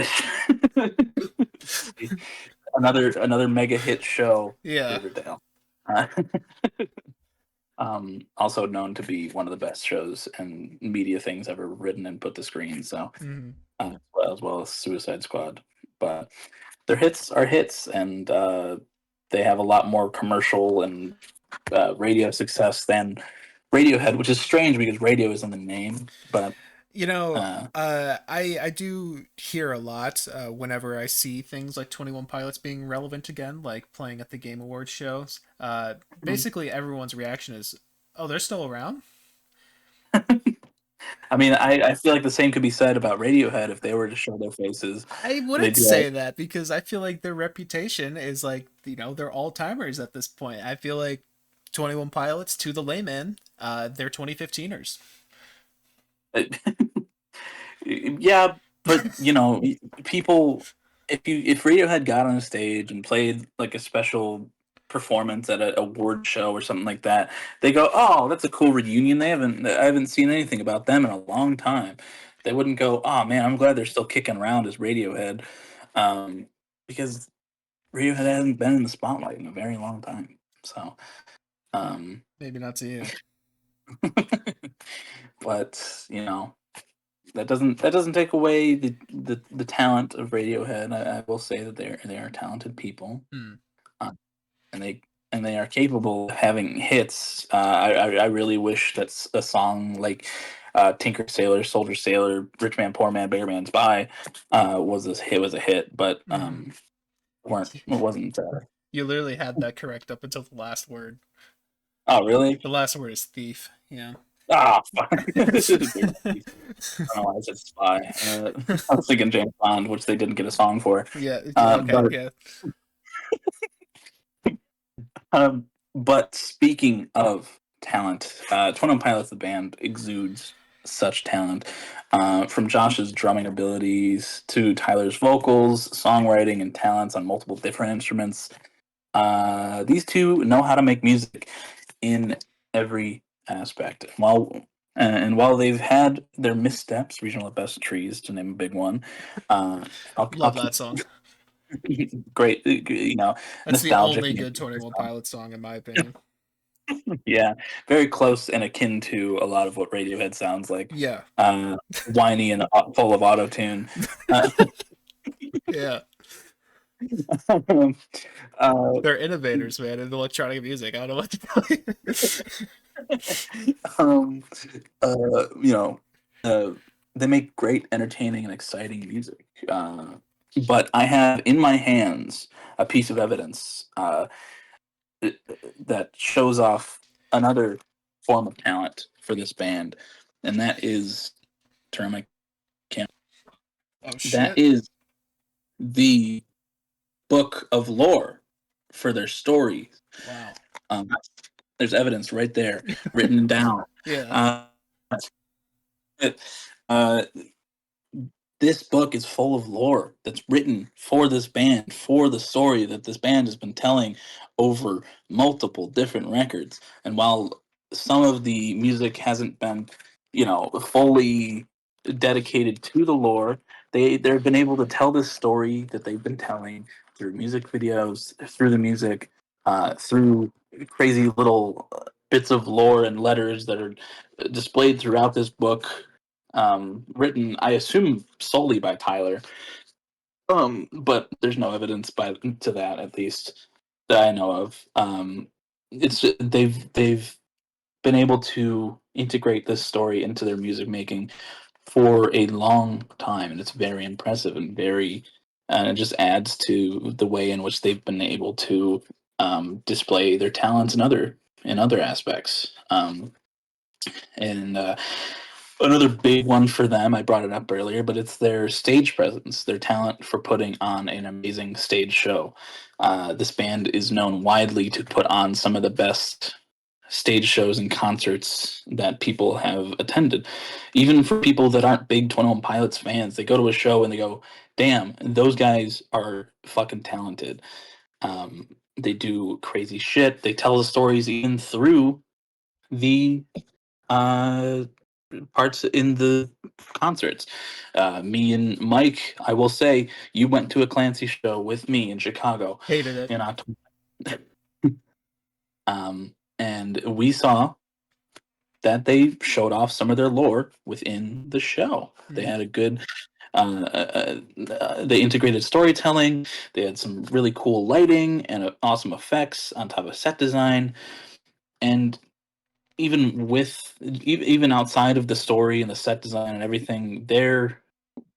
is another mega hit show, Yeah. Riverdale. Uh, also known to be one of the best shows and media things ever written and put to screen. So, Hmm. as well as Suicide Squad, but their hits are hits, and they have a lot more commercial and radio success than Radiohead, which is strange because radio is in the name. But You know, uh, I do hear a lot whenever I see things like 21 Pilots being relevant again, like playing at the Game Awards shows. Basically, everyone's reaction is, "Oh, they're still around." I mean, I feel like the same could be said about Radiohead if they were to show their faces. I wouldn't They'd be like, say that because I feel like their reputation is like, they're all timers at this point. I feel like 21 Pilots, to the layman, they're 2015ers. yeah, but people, if Radiohead got on a stage and played like a special performance at an award show or something like that, they go, "Oh, that's a cool reunion." I haven't seen anything about them in a long time. They wouldn't go, "Oh man, I'm glad they're still kicking around as Radiohead," um, because Radiohead hasn't been in the spotlight in a very long time. So, um, Maybe not to you. but that doesn't take away the talent of Radiohead. I will say that they are talented people, Hmm. uh, and they are capable of having hits. I really wish that a song like "Tinker Sailor, Soldier Sailor, Rich Man, Poor Man, Beggar Man Spy" was a hit, but Hmm. weren't it wasn't. You literally had that correct up until the last word. Oh really? The last word is thief. Yeah. Ah, fuck. I don't know why I said Spy. I was thinking James Bond, which they didn't get a song for. Yeah. Okay. But Yeah. but speaking of talent, 21 Pilots, the band, exudes such talent. From Josh's drumming abilities to Tyler's vocals, songwriting, and talents on multiple different instruments. These two know how to make music in every aspect. While they've had their missteps, regional at best trees to name a big one, I'll Love keep that song. great, That's the nostalgic. only good 21 Pilots song, in my opinion. Yeah, very close and akin to a lot of what Radiohead sounds like. Yeah. Whiny and full of auto tune. Uh, Yeah. um, uh, They're innovators, man, in electronic music. I don't know what to tell you. um, you know, uh, they make great, entertaining, and exciting music. But I have in my hands a piece of evidence that shows off another form of talent for this band, and that is term I can't. Oh, That shit. is the book of lore for their stories. Wow. Um, There's evidence right there, written down. Yeah. Uh, it- uh, this book is full of lore that's written for this band, for the story that this band has been telling over multiple different records. And while some of the music hasn't been, fully dedicated to the lore, they've been able to tell this story that they've been telling through music videos, through the music, through crazy little bits of lore and letters that are displayed throughout this book, written, I assume, solely by Tyler. But there's no evidence to that, at least that I know of. They've been able to integrate this story into their music making for a long time, and it's very impressive and and it just adds to the way in which they've been able to display their talents in other aspects. And Another big one for them, I brought it up earlier, but it's their stage presence, their talent for putting on an amazing stage show. This band is known widely to put on some of the best stage shows and concerts that people have attended. Even for people that aren't big 21 Pilots fans, they go to a show and they go, damn, those guys are fucking talented. They do crazy shit. They tell the stories even through the uh, parts in the concerts. Me and Mike, I will say, you went to a Clancy show with me in Chicago Hated it. in October, and we saw that they showed off some of their lore within the show. They Mm-hmm. had a good. They integrated storytelling. They had some really cool lighting and awesome effects on top of set design. And even outside of the story and the set design and everything, their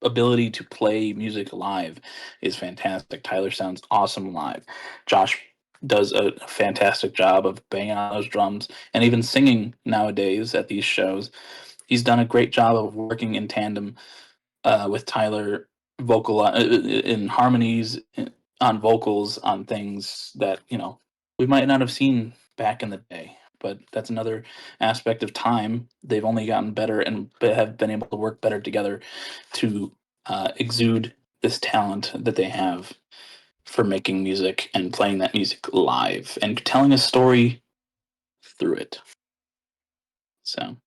ability to play music live is fantastic. Tyler sounds awesome live. Josh does a fantastic job of banging on those drums and even singing nowadays at these shows. He's done a great job of working in tandem with Tyler, in harmonies, on vocals, on things that we might not have seen back in the day. But that's another aspect of time. They've only gotten better and have been able to work better together to exude this talent that they have for making music and playing that music live and telling a story through it. So,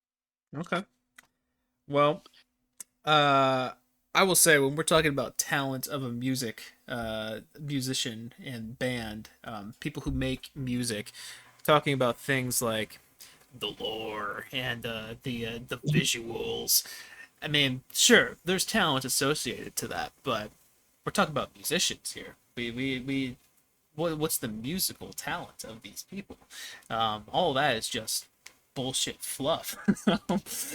Okay. Well, uh, I will say when we're talking about talent of a musician and band, people who make music, talking about things like the lore and the visuals. I mean, sure, there's talent associated to that, but we're talking about musicians here. What's the musical talent of these people? All that is just bullshit fluff. When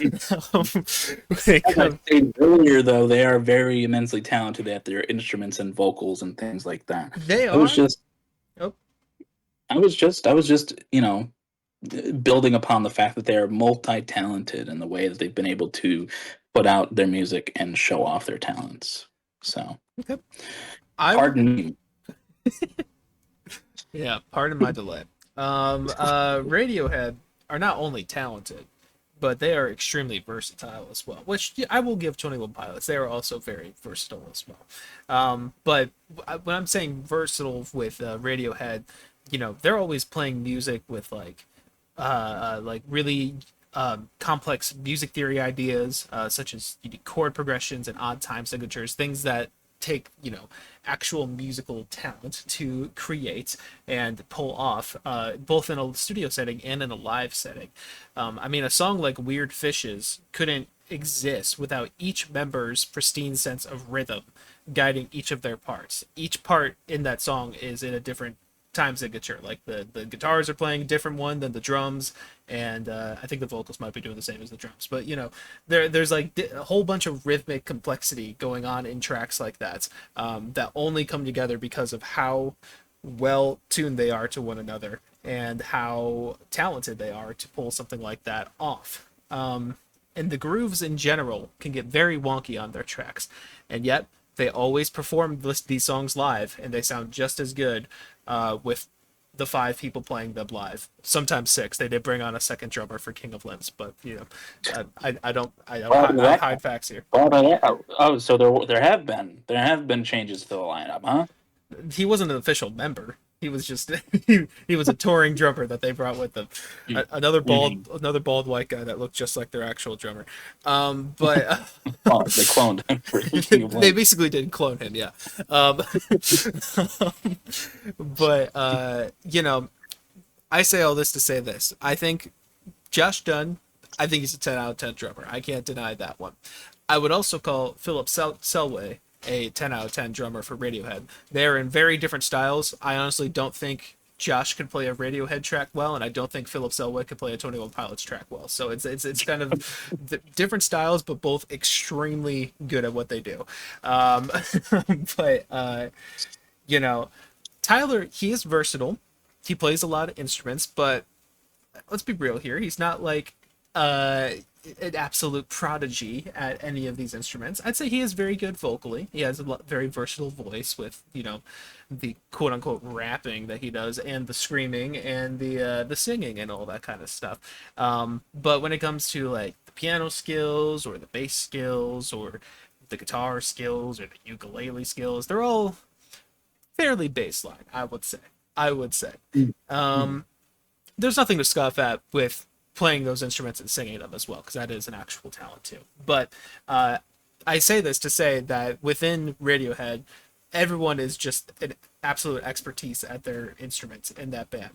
it as I comes, stated earlier, though, they are very immensely talented at their instruments and vocals and things like that. they I was are. just, Oh, I was just, building upon the fact that they are multi-talented in the way that they've been able to put out their music and show off their talents. So, okay. I will. pardon me. Yeah, pardon my delay. Radiohead are not only talented, but they are extremely versatile as well. Which yeah, I will give 21 Pilots. They are also very versatile as well. But when I'm saying versatile with Radiohead, they're always playing music with like really complex music theory ideas, such as unique chord progressions and odd time signatures, things that take actual musical talent to create and pull off, both in a studio setting and in a live setting. I mean, a song like Weird Fishes couldn't exist without each member's pristine sense of rhythm guiding each of their parts. Each part in that song is in a different time signature. Like the guitars are playing a different one than the drums, and I think the vocals might be doing the same as the drums. But there's like a whole bunch of rhythmic complexity going on in tracks like that, that only come together because of how well tuned they are to one another and how talented they are to pull something like that off. And the grooves in general can get very wonky on their tracks, and yet they always perform these songs live, and they sound just as good with the 5 people playing them live. Sometimes 6. They did bring on a second drummer for King of Limbs, but Well, I that, hide facts here. oh, so there have been changes to the lineup, huh? He wasn't an official member. He was just he was a touring drummer that they brought with them. Mm-hmm. Another bald white guy that looked just like their actual drummer. But Oh, they cloned him for King of they Limbs. basically did clone him, yeah. Um, but I say all this to say this. I think Josh Dunn, I think he's a 10 out of 10 drummer. I can't deny that one. I would also call Philip Selway a 10 out of 10 drummer for Radiohead. They're in very different styles. I honestly don't think Josh could play a Radiohead track well, and I don't think Philip Selway could play a 21 Pilots track well. So it's kind of different styles, but both extremely good at what they do. Um, but you know, Tyler, he is versatile. He plays a lot of instruments, but let's be real here. He's not like uh an absolute prodigy at any of these instruments. I'd say he is very good vocally. He has a very versatile voice with, the quote unquote rapping that he does, and the screaming, and the singing, and all that kind of stuff. But when it comes to like the piano skills or the bass skills or the guitar skills or the ukulele skills, they're all fairly baseline, I would say. I would say. Mm. Um, there's nothing to scoff at with playing those instruments and singing them as well, because that is an actual talent too. But uh, I say this to say that within Radiohead, everyone is just an absolute expertise at their instruments in that band.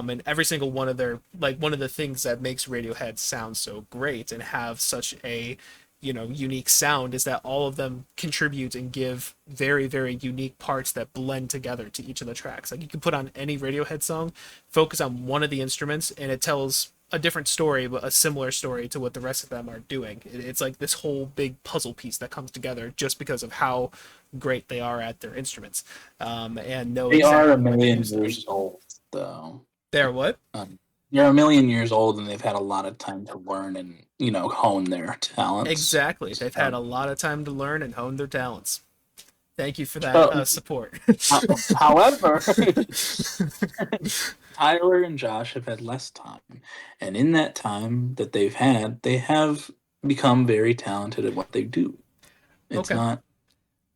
And every single one of their, like, one of the things that makes Radiohead sound so great and have such a unique sound is that all of them contribute and give very, very unique parts that blend together to each of the tracks. Like, you can put on any Radiohead song, focus on one of the instruments, and it tells a different story, but a similar story to what the rest of them are doing. It's like this whole big puzzle piece that comes together just because of how great they are at their instruments, and know They are a exactly when to million use them. years old, though. They're what? They're a million years old, and they've had a lot of time to learn and hone their talents. Exactly. They've had So, a lot of time to learn and hone their talents. Thank you for that so support. however, Tyler and Josh have had less time, and in that time that they've had, they have become very talented at what they do. It's Okay. not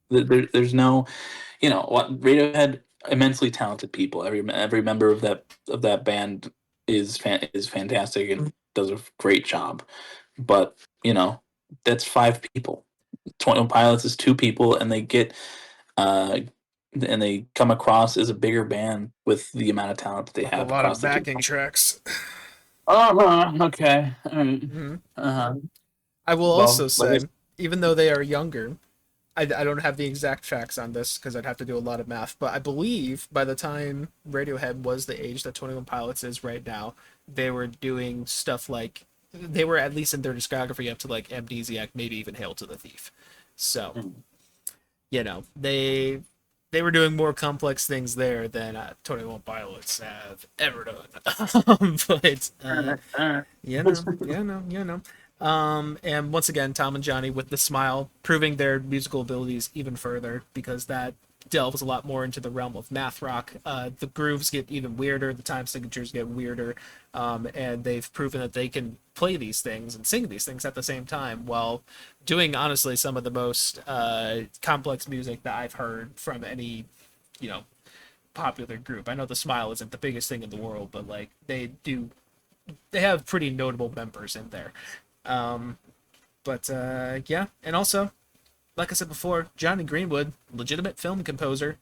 there's no, what Radiohead, immensely talented people. Every member of that band is fantastic and does a great job. But that's 5 people. 21 Pilots is 2 people, uh, and they come across as a bigger band with the amount of talent that they With a have lot across of the two. backing tracks. Okay. All right. Mhm. Uh-huh. I will also Well, like I say, even though they are younger, I don't have the exact facts on this because I'd have to do a lot of math, but I believe by the time Radiohead was the age that 21 Pilots is right now, they were doing stuff like, they were at least in their discography up to like Amnesiac, maybe even Hail to the Thief. So, they were doing more complex things there than 21 Pilots have ever done. But and once again, Tom and Johnny with the smile, proving their musical abilities even further, because that delves a lot more into the realm of math rock. The grooves get even weirder, the time signatures get weirder, and they've proven that they can play these things and sing these things at the same time while doing, honestly, some of the most complex music that I've heard from any, you know, popular group. I know the Smile isn't the biggest thing in the world, but like they have pretty notable members in there. Um, but yeah, and also, like I said before, Johnny Greenwood, legitimate film composer.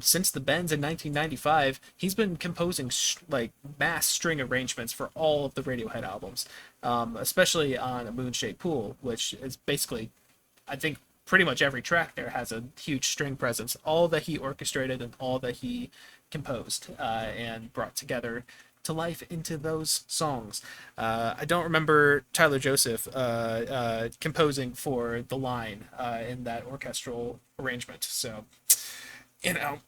Since the Bends in 1995, he's been composing like mass string arrangements for all of the Radiohead albums, especially on A Moon-Shaped Pool, which is basically, I think, pretty much every track there has a huge string presence. All that he orchestrated and all that he composed and brought together to life into those songs. I don't remember Tyler Joseph composing for The Line in that orchestral arrangement. So, you know,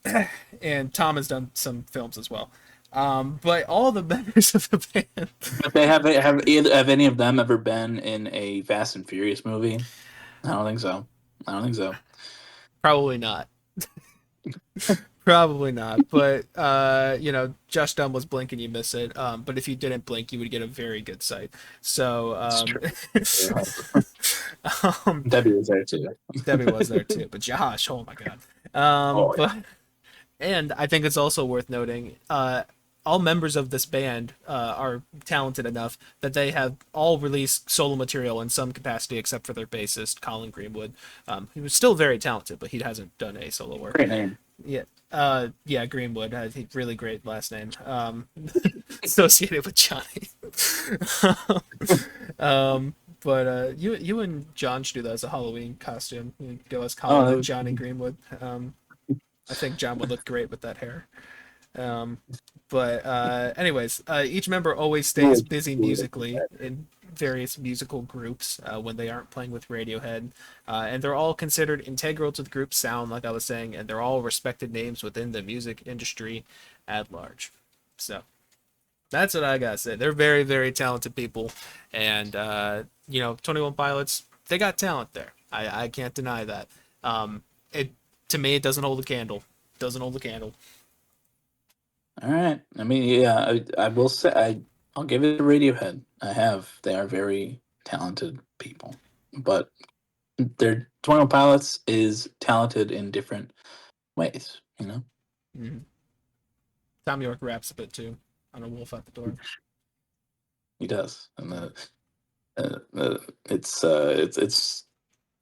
and Tom has done some films as well. But all the members of the band, But have any of them ever been in a Fast and Furious movie? I don't think so. I don't think so. probably not. Probably not, but Josh Dunn was blink and you miss it. But if you didn't blink, you would get a very good sight. So, It's true. um, Debbie was there too. Debbie was there too, but Josh, oh my god. Oh But and I think it's also worth noting, all members of this band are talented enough that they have all released solo material in some capacity, except for their bassist Colin Greenwood. He was still very talented, but he hasn't done any solo work. great name. Yeah. Yeah, Greenwood. Really great last name. Associated with Johnny. But you and John should do that as a Halloween costume. You go as Colin Oh, and Johnny Greenwood. I think John would look great with that hair. Um, but anyways, each member always stays busy musically in various musical groups when they aren't playing with Radiohead, and they're all considered integral to the group's sound, like I was saying, and they're all respected names within the music industry at large. So that's what I gotta say. They're very, very talented people, and 21 Pilots, they got talent there. I can't deny that. It to me, it doesn't hold a candle. Doesn't hold a candle. all right. I mean, yeah, I will say I'll give it to Radiohead. I have. They are very talented people, but their 21 Pilots is talented in different ways. You know, Mm-hmm. Tom York raps a bit too on a wolf at the door. he does, and it's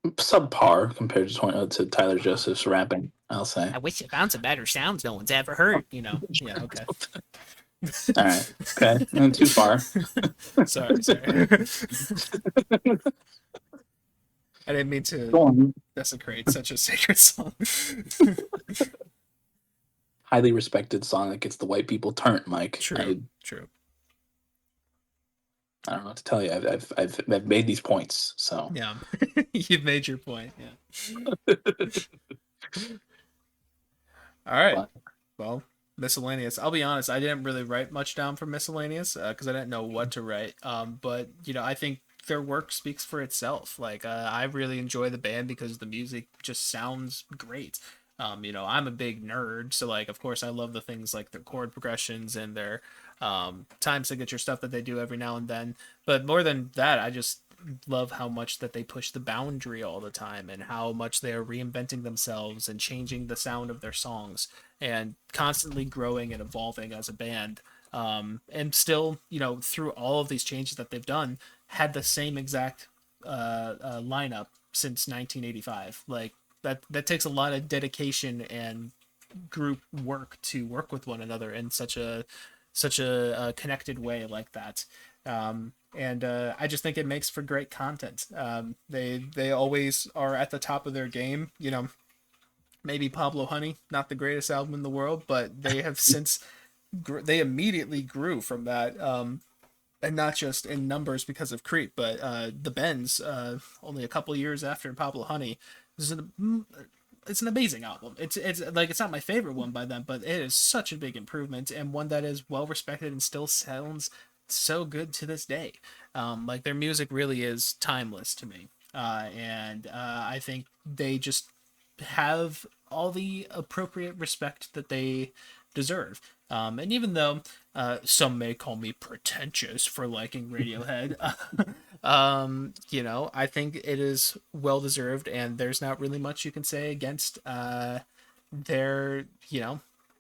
subpar compared to to Tyler Joseph's rapping. I'll say. I wish I found some better sounds no one's ever heard. Yeah, okay. All right. Okay. Not too far. Sorry. I didn't mean to Go on. desecrate such a sacred song. Highly respected song that gets the white people turned, Mike. True, true. I don't know what to tell you. I've made these points, so Yeah, you've made your point. Yeah. All right. but Well, miscellaneous. I'll be honest. I didn't really write much down for miscellaneous because I didn't know what to write. But I think their work speaks for itself. Like I really enjoy the band because the music just sounds great. I'm a big nerd, so like, of course, I love the things like their chord progressions and their time signature stuff that they do every now and then. But more than that, I just love how much that they push the boundary all the time and how much they are reinventing themselves and changing the sound of their songs and constantly growing and evolving as a band. And still, through all of these changes that they've done, had the same exact lineup since 1985. Like that takes a lot of dedication and group work to work with one another in such a connected way like that. And I just think it makes for great content. They always are at the top of their game. Maybe Pablo Honey, not the greatest album in the world, but they have since they immediately grew from that. And not just in numbers because of Creep, but the Bends, only a couple years after Pablo Honey, it's an amazing album. It's like it's not my favorite one by them, but it is such a big improvement and one that is well respected and still sounds so good to this day. Like their music really is timeless to me, and I think they just have all the appropriate respect that they deserve. And even though some may call me pretentious for liking Radiohead, I think it is well deserved, and there's not really much you can say against their,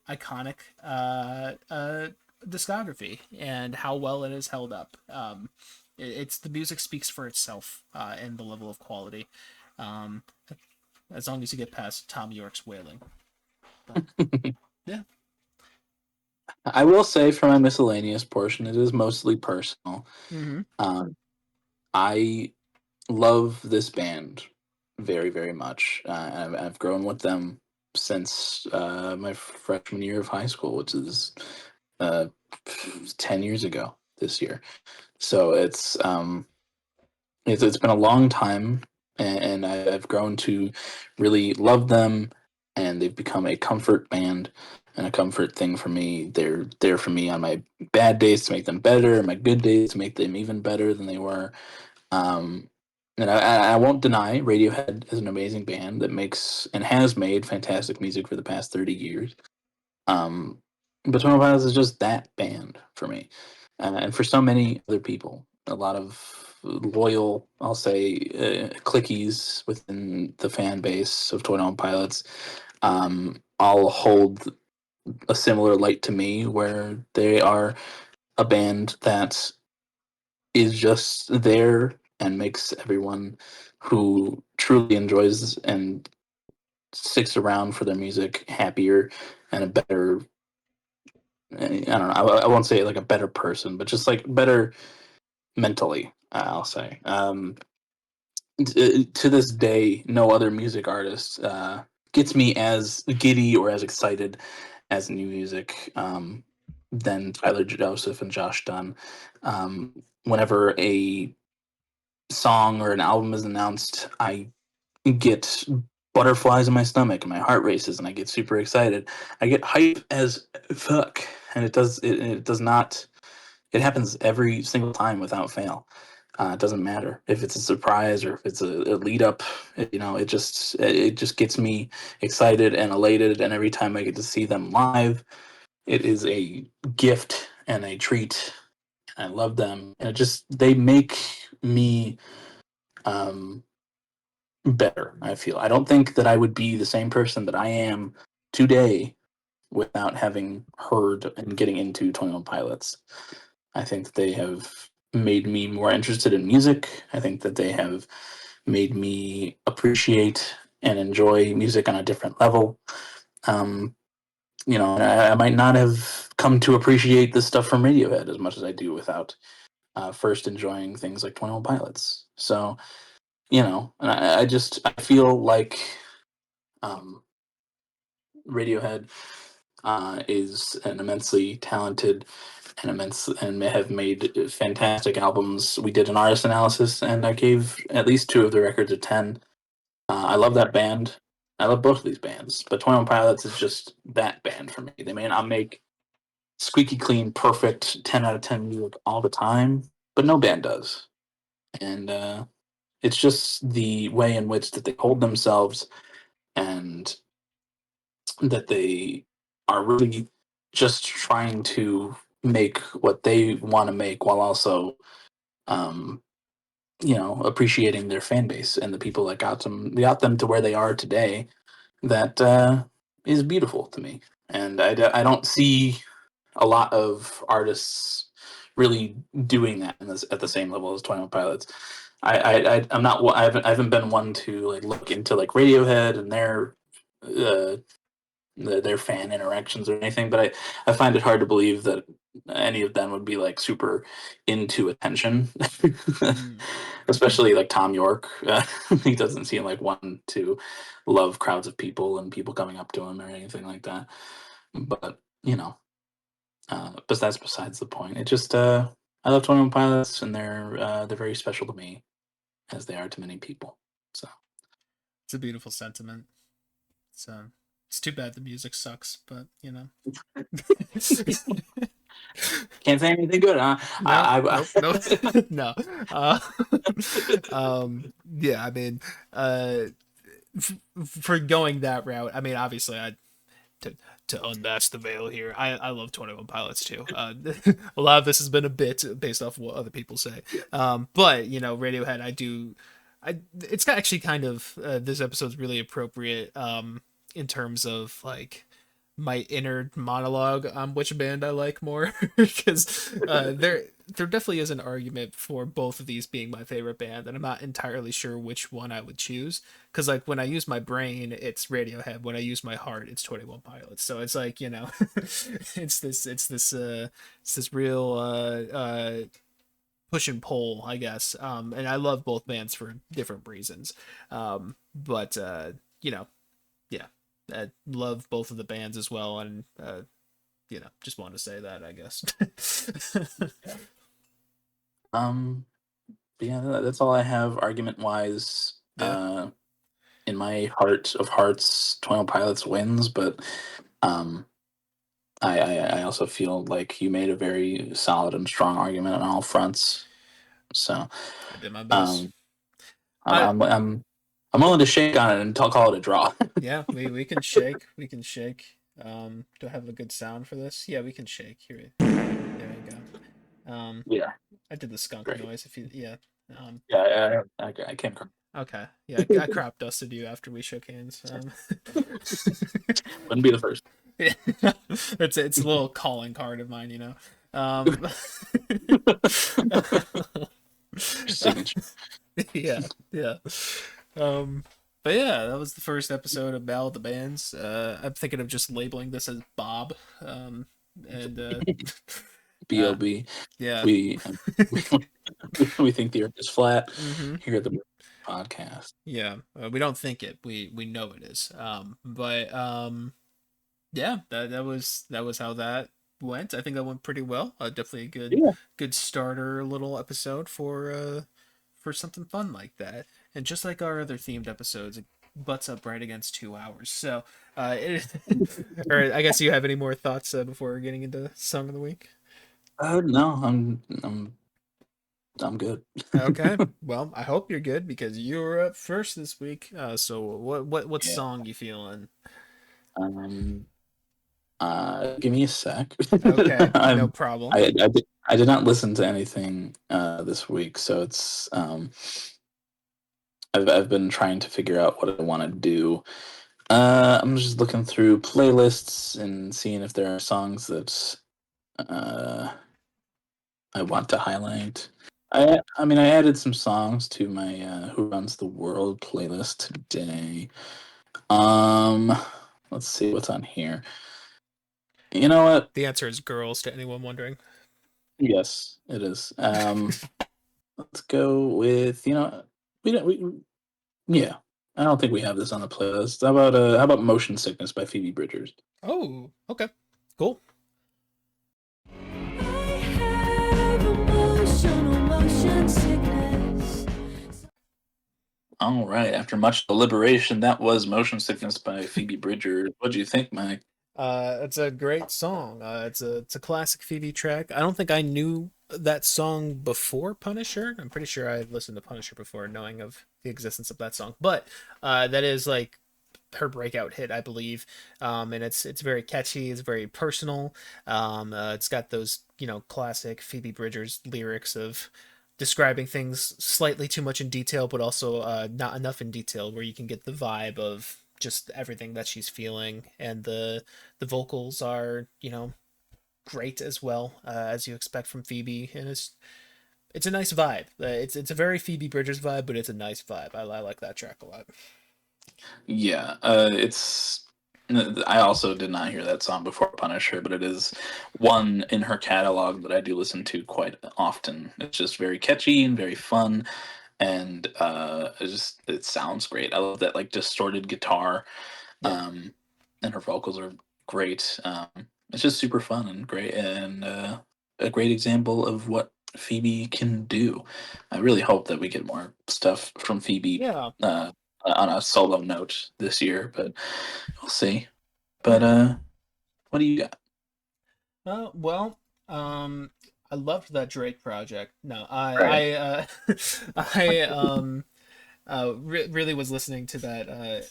iconic discography and how well it is held up. It's the music speaks for itself and the level of quality. Um, as long as you get past Tom York's wailing. But, yeah. I will say for my miscellaneous portion, it is mostly personal. Mm-hmm. Um, I love this band very, very much. I've grown with them since my freshman year of high school, which is uh, 10 years ago this year. So it's been a long time, and I've grown to really love them, and they've become a comfort band and a comfort thing for me. They're there for me on my bad days to make them better, my good days to make them even better than they were. Um, and I won't deny Radiohead is an amazing band that makes and has made fantastic music for the past 30 years. But 21 Pilots is just that band for me, and for so many other people. A lot of loyal, I'll say, clickies within the fan base of 21 Pilots. All hold a similar light to me, where they are a band that is just there and makes everyone who truly enjoys and sticks around for their music happier and a better, I don't know, I won't say like a better person, but just like better mentally, I'll say. To this day, no other music artist gets me as giddy or as excited as new music than Tyler Joseph and Josh Dunn. Whenever a song or an album is announced, I get butterflies in my stomach and my heart races and I get super excited. I get hype as fuck, and it does not. It happens every single time without fail. It doesn't matter if it's a surprise or if it's a lead up. It just gets me excited and elated, and every time I get to see them live, it is a gift and a treat. I love them, and they make me um, better. I feel I don't think that I would be the same person that I am today without having heard and getting into 21 Pilots. I think that they have made me more interested in music. I think that they have made me appreciate and enjoy music on a different level. Um, I might not have come to appreciate this stuff from Radiohead as much as I do without first enjoying things like 21 Pilots. So, and I feel like um, Radiohead is an immensely talented and may have made fantastic albums. We did an artist analysis, and I gave at least two of the records a 10. I love that band. I love both of these bands, but 21 Pilots is just that band for me. They may not make squeaky clean, perfect 10 out of 10 music all the time, but no band does. And it's just the way in which that they hold themselves, and that they are really just trying to make what they want to make while also um, appreciating their fan base and the people that got them to where they are today. That is beautiful to me, and I don't see a lot of artists really doing that at the same level as 21 Pilots. I'm not I haven't been one to like look into like Radiohead and uh, their fan interactions or anything, but I find it hard to believe that any of them would be like super into attention, Mm. especially like Tom York. He doesn't seem like one to love crowds of people and people coming up to him or anything like that. But but that's besides the point. It just I love 21 Pilots, and they're very special to me as they are to many people. So It's a beautiful sentiment. So it's too bad the music sucks, but you know. can't say anything good, huh? No, nope, nope, I no. Uh, yeah, I mean, uh, for going that route, I mean, obviously, to to unmask the veil here, I love 21 Pilots too. A lot of this has been a bit based off what other people say, but Radiohead, it's actually kind of this episode's really appropriate in terms of like my inner monologue on which band I like more because there definitely is an argument for both of these being my favorite band, and I'm not entirely sure which one I would choose. Because like when I use my brain, it's Radiohead. When I use my heart, it's 21 Pilots. So it's like it's this real push and pull, I guess. And I love both bands for different reasons. But you know, yeah, I love both of the bands as well, and just want to say that, I guess. um but yeah, that's all I have argument wise. Yeah, In my heart of hearts, 21 Pilots wins, but um I also feel like you made a very solid and strong argument on all fronts. So I did my best. um I'm I I'm I'm I'm willing to shake on it and call it a draw. Yeah, we can shake, we can shake. Do I have a good sound for this? Yeah, we can shake. Here, there you go. Yeah, I did the skunk great. noise. If you, yeah. Um, Yeah, I came across. okay. Yeah, I crop dusted you after we shook hands. Wouldn't be the first. Yeah. It's a little calling card of mine, you know. Um, Signature. yeah, yeah. Um, but yeah, that was the first episode of Battle of the Bands. I'm thinking of just labeling this as Bob. Um, and uh, B.o.b. yeah. We, we we think the Earth is flat hmm here at the podcast. Yeah, we don't think it. We know it is. But yeah, that was how that went. I think that went pretty well. Definitely a Yeah. good starter little episode for something fun like that. And just like our other themed episodes, it butts up right against 2 hours. So, or I guess you have any more thoughts before getting into song of the week? No, I'm good. Okay, well, I hope you're good because you're up first this week. So what Yeah. song you feeling? Um. Give me a sec. Okay, no I'm. problem. I did not listen to anything this week, so it's I've been trying to figure out what I want to do. I'm just looking through playlists and seeing if there are songs that uh I want to highlight. I mean I added some songs to my Who Runs the World playlist today. Um, let's see what's on here. You know what? The answer is girls to anyone wondering. Yes, it is. Let's go with we don't we yeah. I don't think we have this on the playlist. How about Motion Sickness by Phoebe Bridgers? Oh, okay, cool. All right. After much deliberation, that was Motion Sickness by Phoebe Bridgers. What do you think, Mike? It's a great song. It's a classic Phoebe track. I don't think I knew that song before Punisher. I'm pretty sure I had listened to Punisher before knowing of the existence of that song. But that is like her breakout hit, I believe. And it's very catchy. It's very personal. It's got those classic Phoebe Bridgers lyrics of describing things slightly too much in detail, but also not enough in detail, where you can get the vibe of just everything that she's feeling, and the vocals are great as well, as you expect from Phoebe, and it's a nice vibe. It's a very Phoebe Bridgers vibe, but it's a nice vibe. I like that track a lot. Yeah, it's. I also did not hear that song before Punisher, but it is one in her catalog that I do listen to quite often. It's just very catchy and very fun, and it sounds great. I love that like distorted guitar, Yeah. um, and her vocals are great. It's just super fun and great, and a great example of what Phoebe can do. I really hope that we get more stuff from Phoebe Yeah. on a solo note this year, but we'll see. But Yeah. what do you got? Well, um, I loved that Drake project. No, Right. I really was listening to that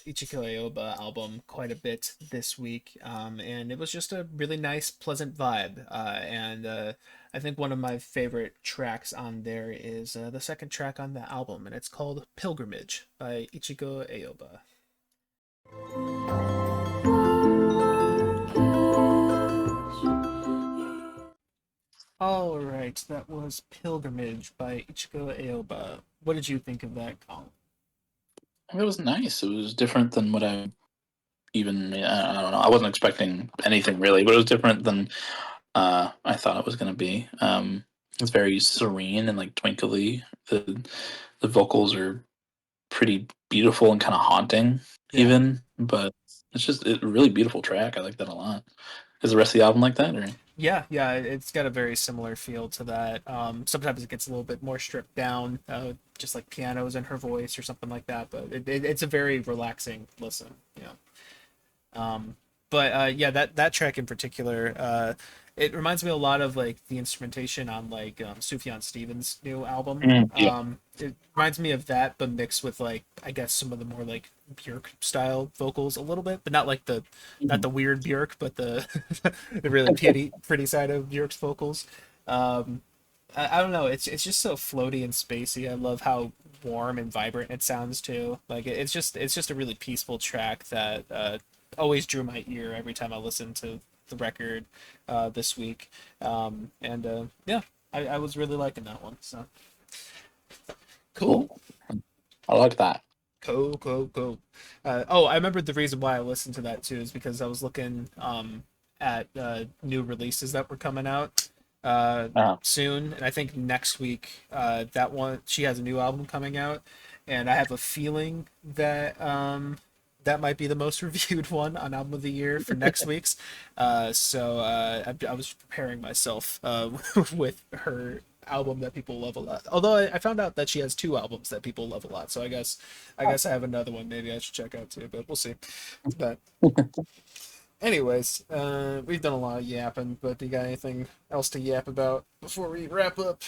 Ichiko Aoba album quite a bit this week, and it was just a really nice, pleasant vibe. And I think one of my favorite tracks on there is the second track on the album, and it's called "Pilgrimage" by Ichiko Aoba. All right, that was "Pilgrimage" by Ichiko Aoba. What did you think of that, Colin? It was nice. It was different than what I even. I don't know. I wasn't expecting anything really, but it was different than I thought it was going to be. It's very serene and like twinkly. The vocals are pretty beautiful and kind of haunting, Yeah. even. But it's just a really beautiful track. I like that a lot. Is the rest of the album like that? Or Yeah, yeah, it's got a very similar feel to that. Sometimes it gets a little bit more stripped down, just like pianos in her voice or something like that. But it's a very relaxing listen. You know. But yeah, that track in particular, it reminds me a lot of like the instrumentation on like Sufjan Stevens' new album. Yeah. It reminds me of that, but mixed with like I guess some of the more like Björk style vocals a little bit, but not the Mhm. weird Björk, but the the really pretty side of Björk's vocals. Um, I don't know. It's just so floaty and spacey. I love how warm and vibrant it sounds too. Like it's just a really peaceful track that always drew my ear every time I listened to the record this week. And yeah, I was really liking that one. So cool. Cool. I like that. Cool. Oh, I remembered the reason why I listened to that too is because I was looking at new releases that were coming out Uh, soon, and I think next week that one she has a new album coming out, and I have a feeling that that might be the most reviewed one on album of the year for next week's. I was preparing myself with her album that people love a lot. Although I found out that she has two albums that people love a lot, so I guess I have another one maybe I should check out too, but we'll see. But anyways, we've done a lot of yapping, but do you got anything else to yap about before we wrap up?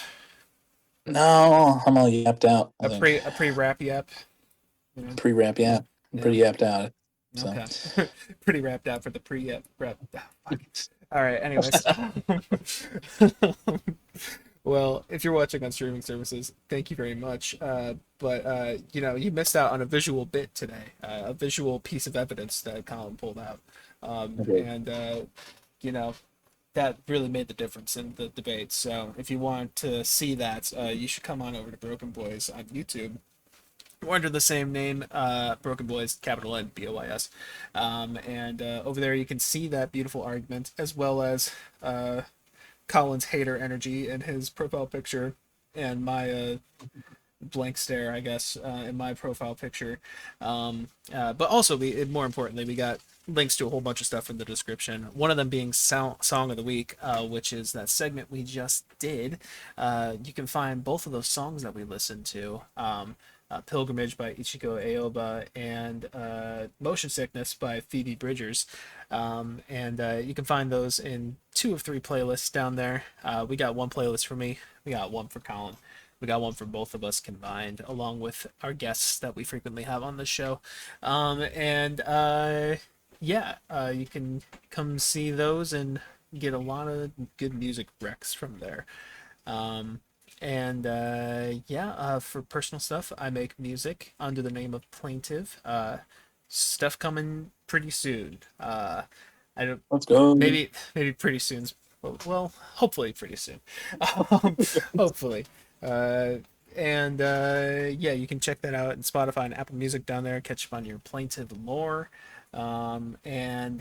no, I'm all yapped out, I think. A pre wrap yap, you know? Pre-rap, yeah. I'm Yeah. pretty yapped out. So, Okay. Pretty wrapped out for the pre yap wrap. Ah, fuck. All right. Anyways. Well, if you're watching on streaming services, thank you very much. But you know, you missed out on a visual bit today, a visual piece of evidence that Colin pulled out, okay. and you know that really made the difference in the debate. So if you want to see that, you should come on over to Broken Boys on YouTube. We're under the same name, Broken Boys, capital N, Bois. And over there you can see that beautiful argument, as well as Colin's hater energy in his profile picture and my blank stare, I guess, in my profile picture. But also, more importantly, we got links to a whole bunch of stuff in the description. One of them being Song of the Week, which is that segment we just did. You can find both of those songs that we listened to. Pilgrimage by Ichigo Aoba and Motion Sickness by Phoebe Bridgers. And you can find those in 2 of 3 playlists down there. We got one playlist for me, we got one for Colin. We got one for both of us combined, along with our guests that we frequently have on the show. And yeah, you can come see those and get a lot of good music recs from there. Um, and yeah, for personal stuff, I make music under the name of Plaintive. Stuff coming pretty soon. I don't Let's go. maybe pretty soon. Well, hopefully pretty soon. Um, hopefully. Uh, and yeah, you can check that out in Spotify and Apple Music down there. Catch up on your Plaintive lore. And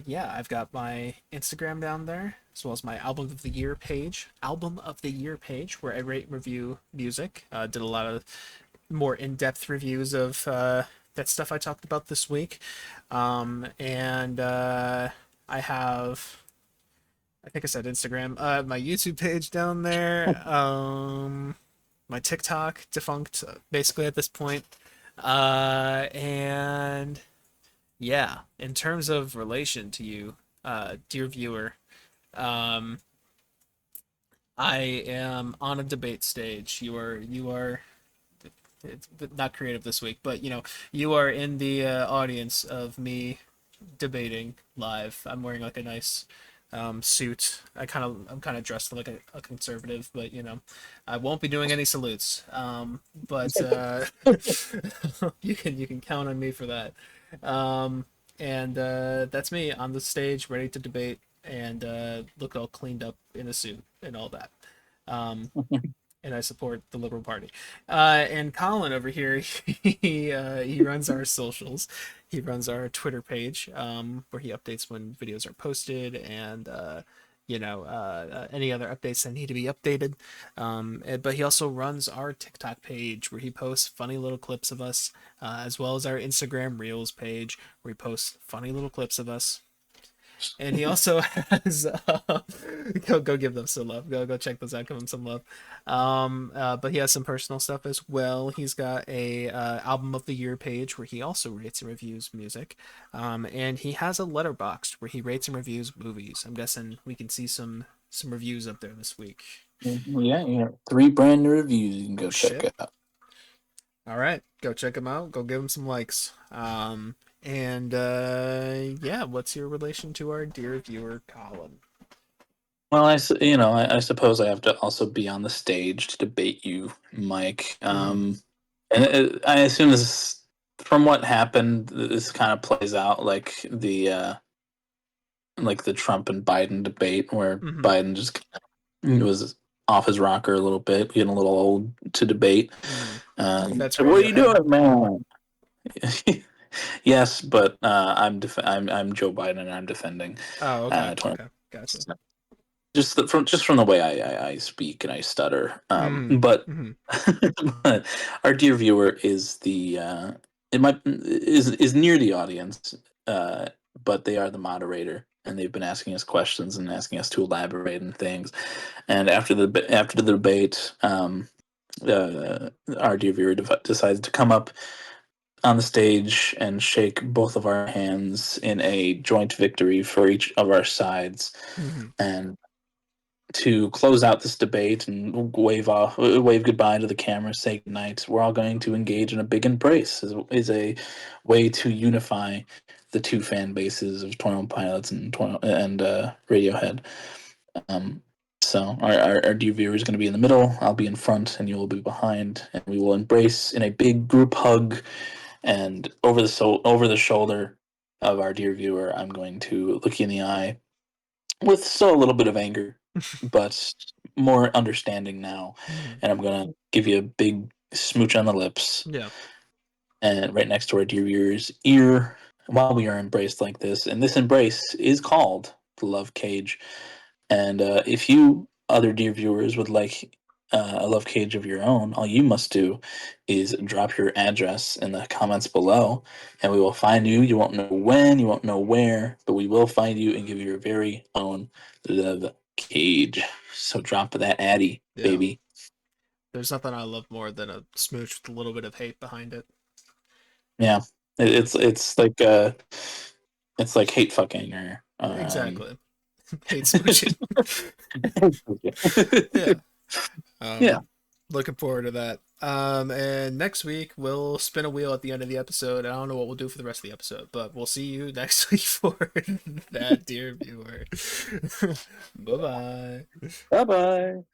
yeah, I've got my Instagram down there, as well as my album of the year page, where I rate and review music. Did a lot of more in-depth reviews of that stuff I talked about this week. And I have, I think I said Instagram, my YouTube page down there, my TikTok, defunct basically at this point. And yeah, in terms of relation to you, dear viewer, um, I am on a debate stage. You are it's not creative this week, but you know, you are in the audience of me debating live. I'm wearing like a nice suit. I'm kind of dressed like a conservative, but you know, I won't be doing any salutes. But you can count on me for that. Um, and that's me on the stage, ready to debate and look all cleaned up in a suit and all that. Um, and I support the Liberal Party. And Colin over here, he runs our socials. He runs our Twitter page, where he updates when videos are posted and you know any other updates that need to be updated. But he also runs our TikTok page where he posts funny little clips of us, as well as our Instagram Reels page where he posts funny little clips of us. And he also has go give them some love. Go check those out. Give them some love. But he has some personal stuff as well. He's got a album of the year page where he also rates and reviews music. And he has a letterboxd where he rates and reviews movies. I'm guessing we can see some reviews up there this week. Yeah, yeah. 3 brand new reviews you can Oh go check shit! out. All right, go check him out. Go give him some likes. And yeah, what's your relation to our dear viewer Colin? Well, I suppose I have to also be on the stage to debate you, Mike. Mm-hmm. And I assume this, from what happened, this kind of plays out like the Trump and Biden debate, where Mm-hmm. Biden just was off his rocker a little bit, getting a little old to debate. Mm-hmm. That's So what are you Radiohead. doing, man? Yes, but I'm Joe Biden and I'm defending Oh, okay, 20. okay, gotcha. Just from the way I speak and I stutter. Mm-hmm. But Mm-hmm. but our dear viewer is the it might is near the audience, uh, but they are the moderator, and they've been asking us questions and asking us to elaborate on things. And after the debate, our dear viewer decided to come up on the stage and shake both of our hands in a joint victory for each of our sides. Mm-hmm. And to close out this debate and wave goodbye to the camera, say goodnight, we're all going to engage in a big embrace. Is a way to unify the two fan bases of Torn Pilots and Radiohead. Um, so our dear viewer is going to be in the middle. I'll be in front, and you will be behind, and we will embrace in a big group hug. And over the shoulder of our dear viewer, I'm going to look you in the eye with still a little bit of anger, but more understanding now. Mm-hmm. And I'm gonna give you a big smooch on the lips, Yeah. and right next to our dear viewer's ear, while we are embraced like this. And this embrace is called the love cage. And if you, other dear viewers, would like a love cage of your own, all you must do is drop your address in the comments below, and we will find you. You won't know when, you won't know where, but we will find you and give you your very own love cage. So drop that addy, Yeah. baby. There's nothing I love more than a smooch with a little bit of hate behind it. Yeah, it's like hate fucking or Exactly. Hate smooching. Yeah. yeah. Um, Looking forward to that. And next week we'll spin a wheel at the end of the episode. I don't know what we'll do for the rest of the episode, but we'll see you next week for that, dear viewer. Bye bye. Bye bye.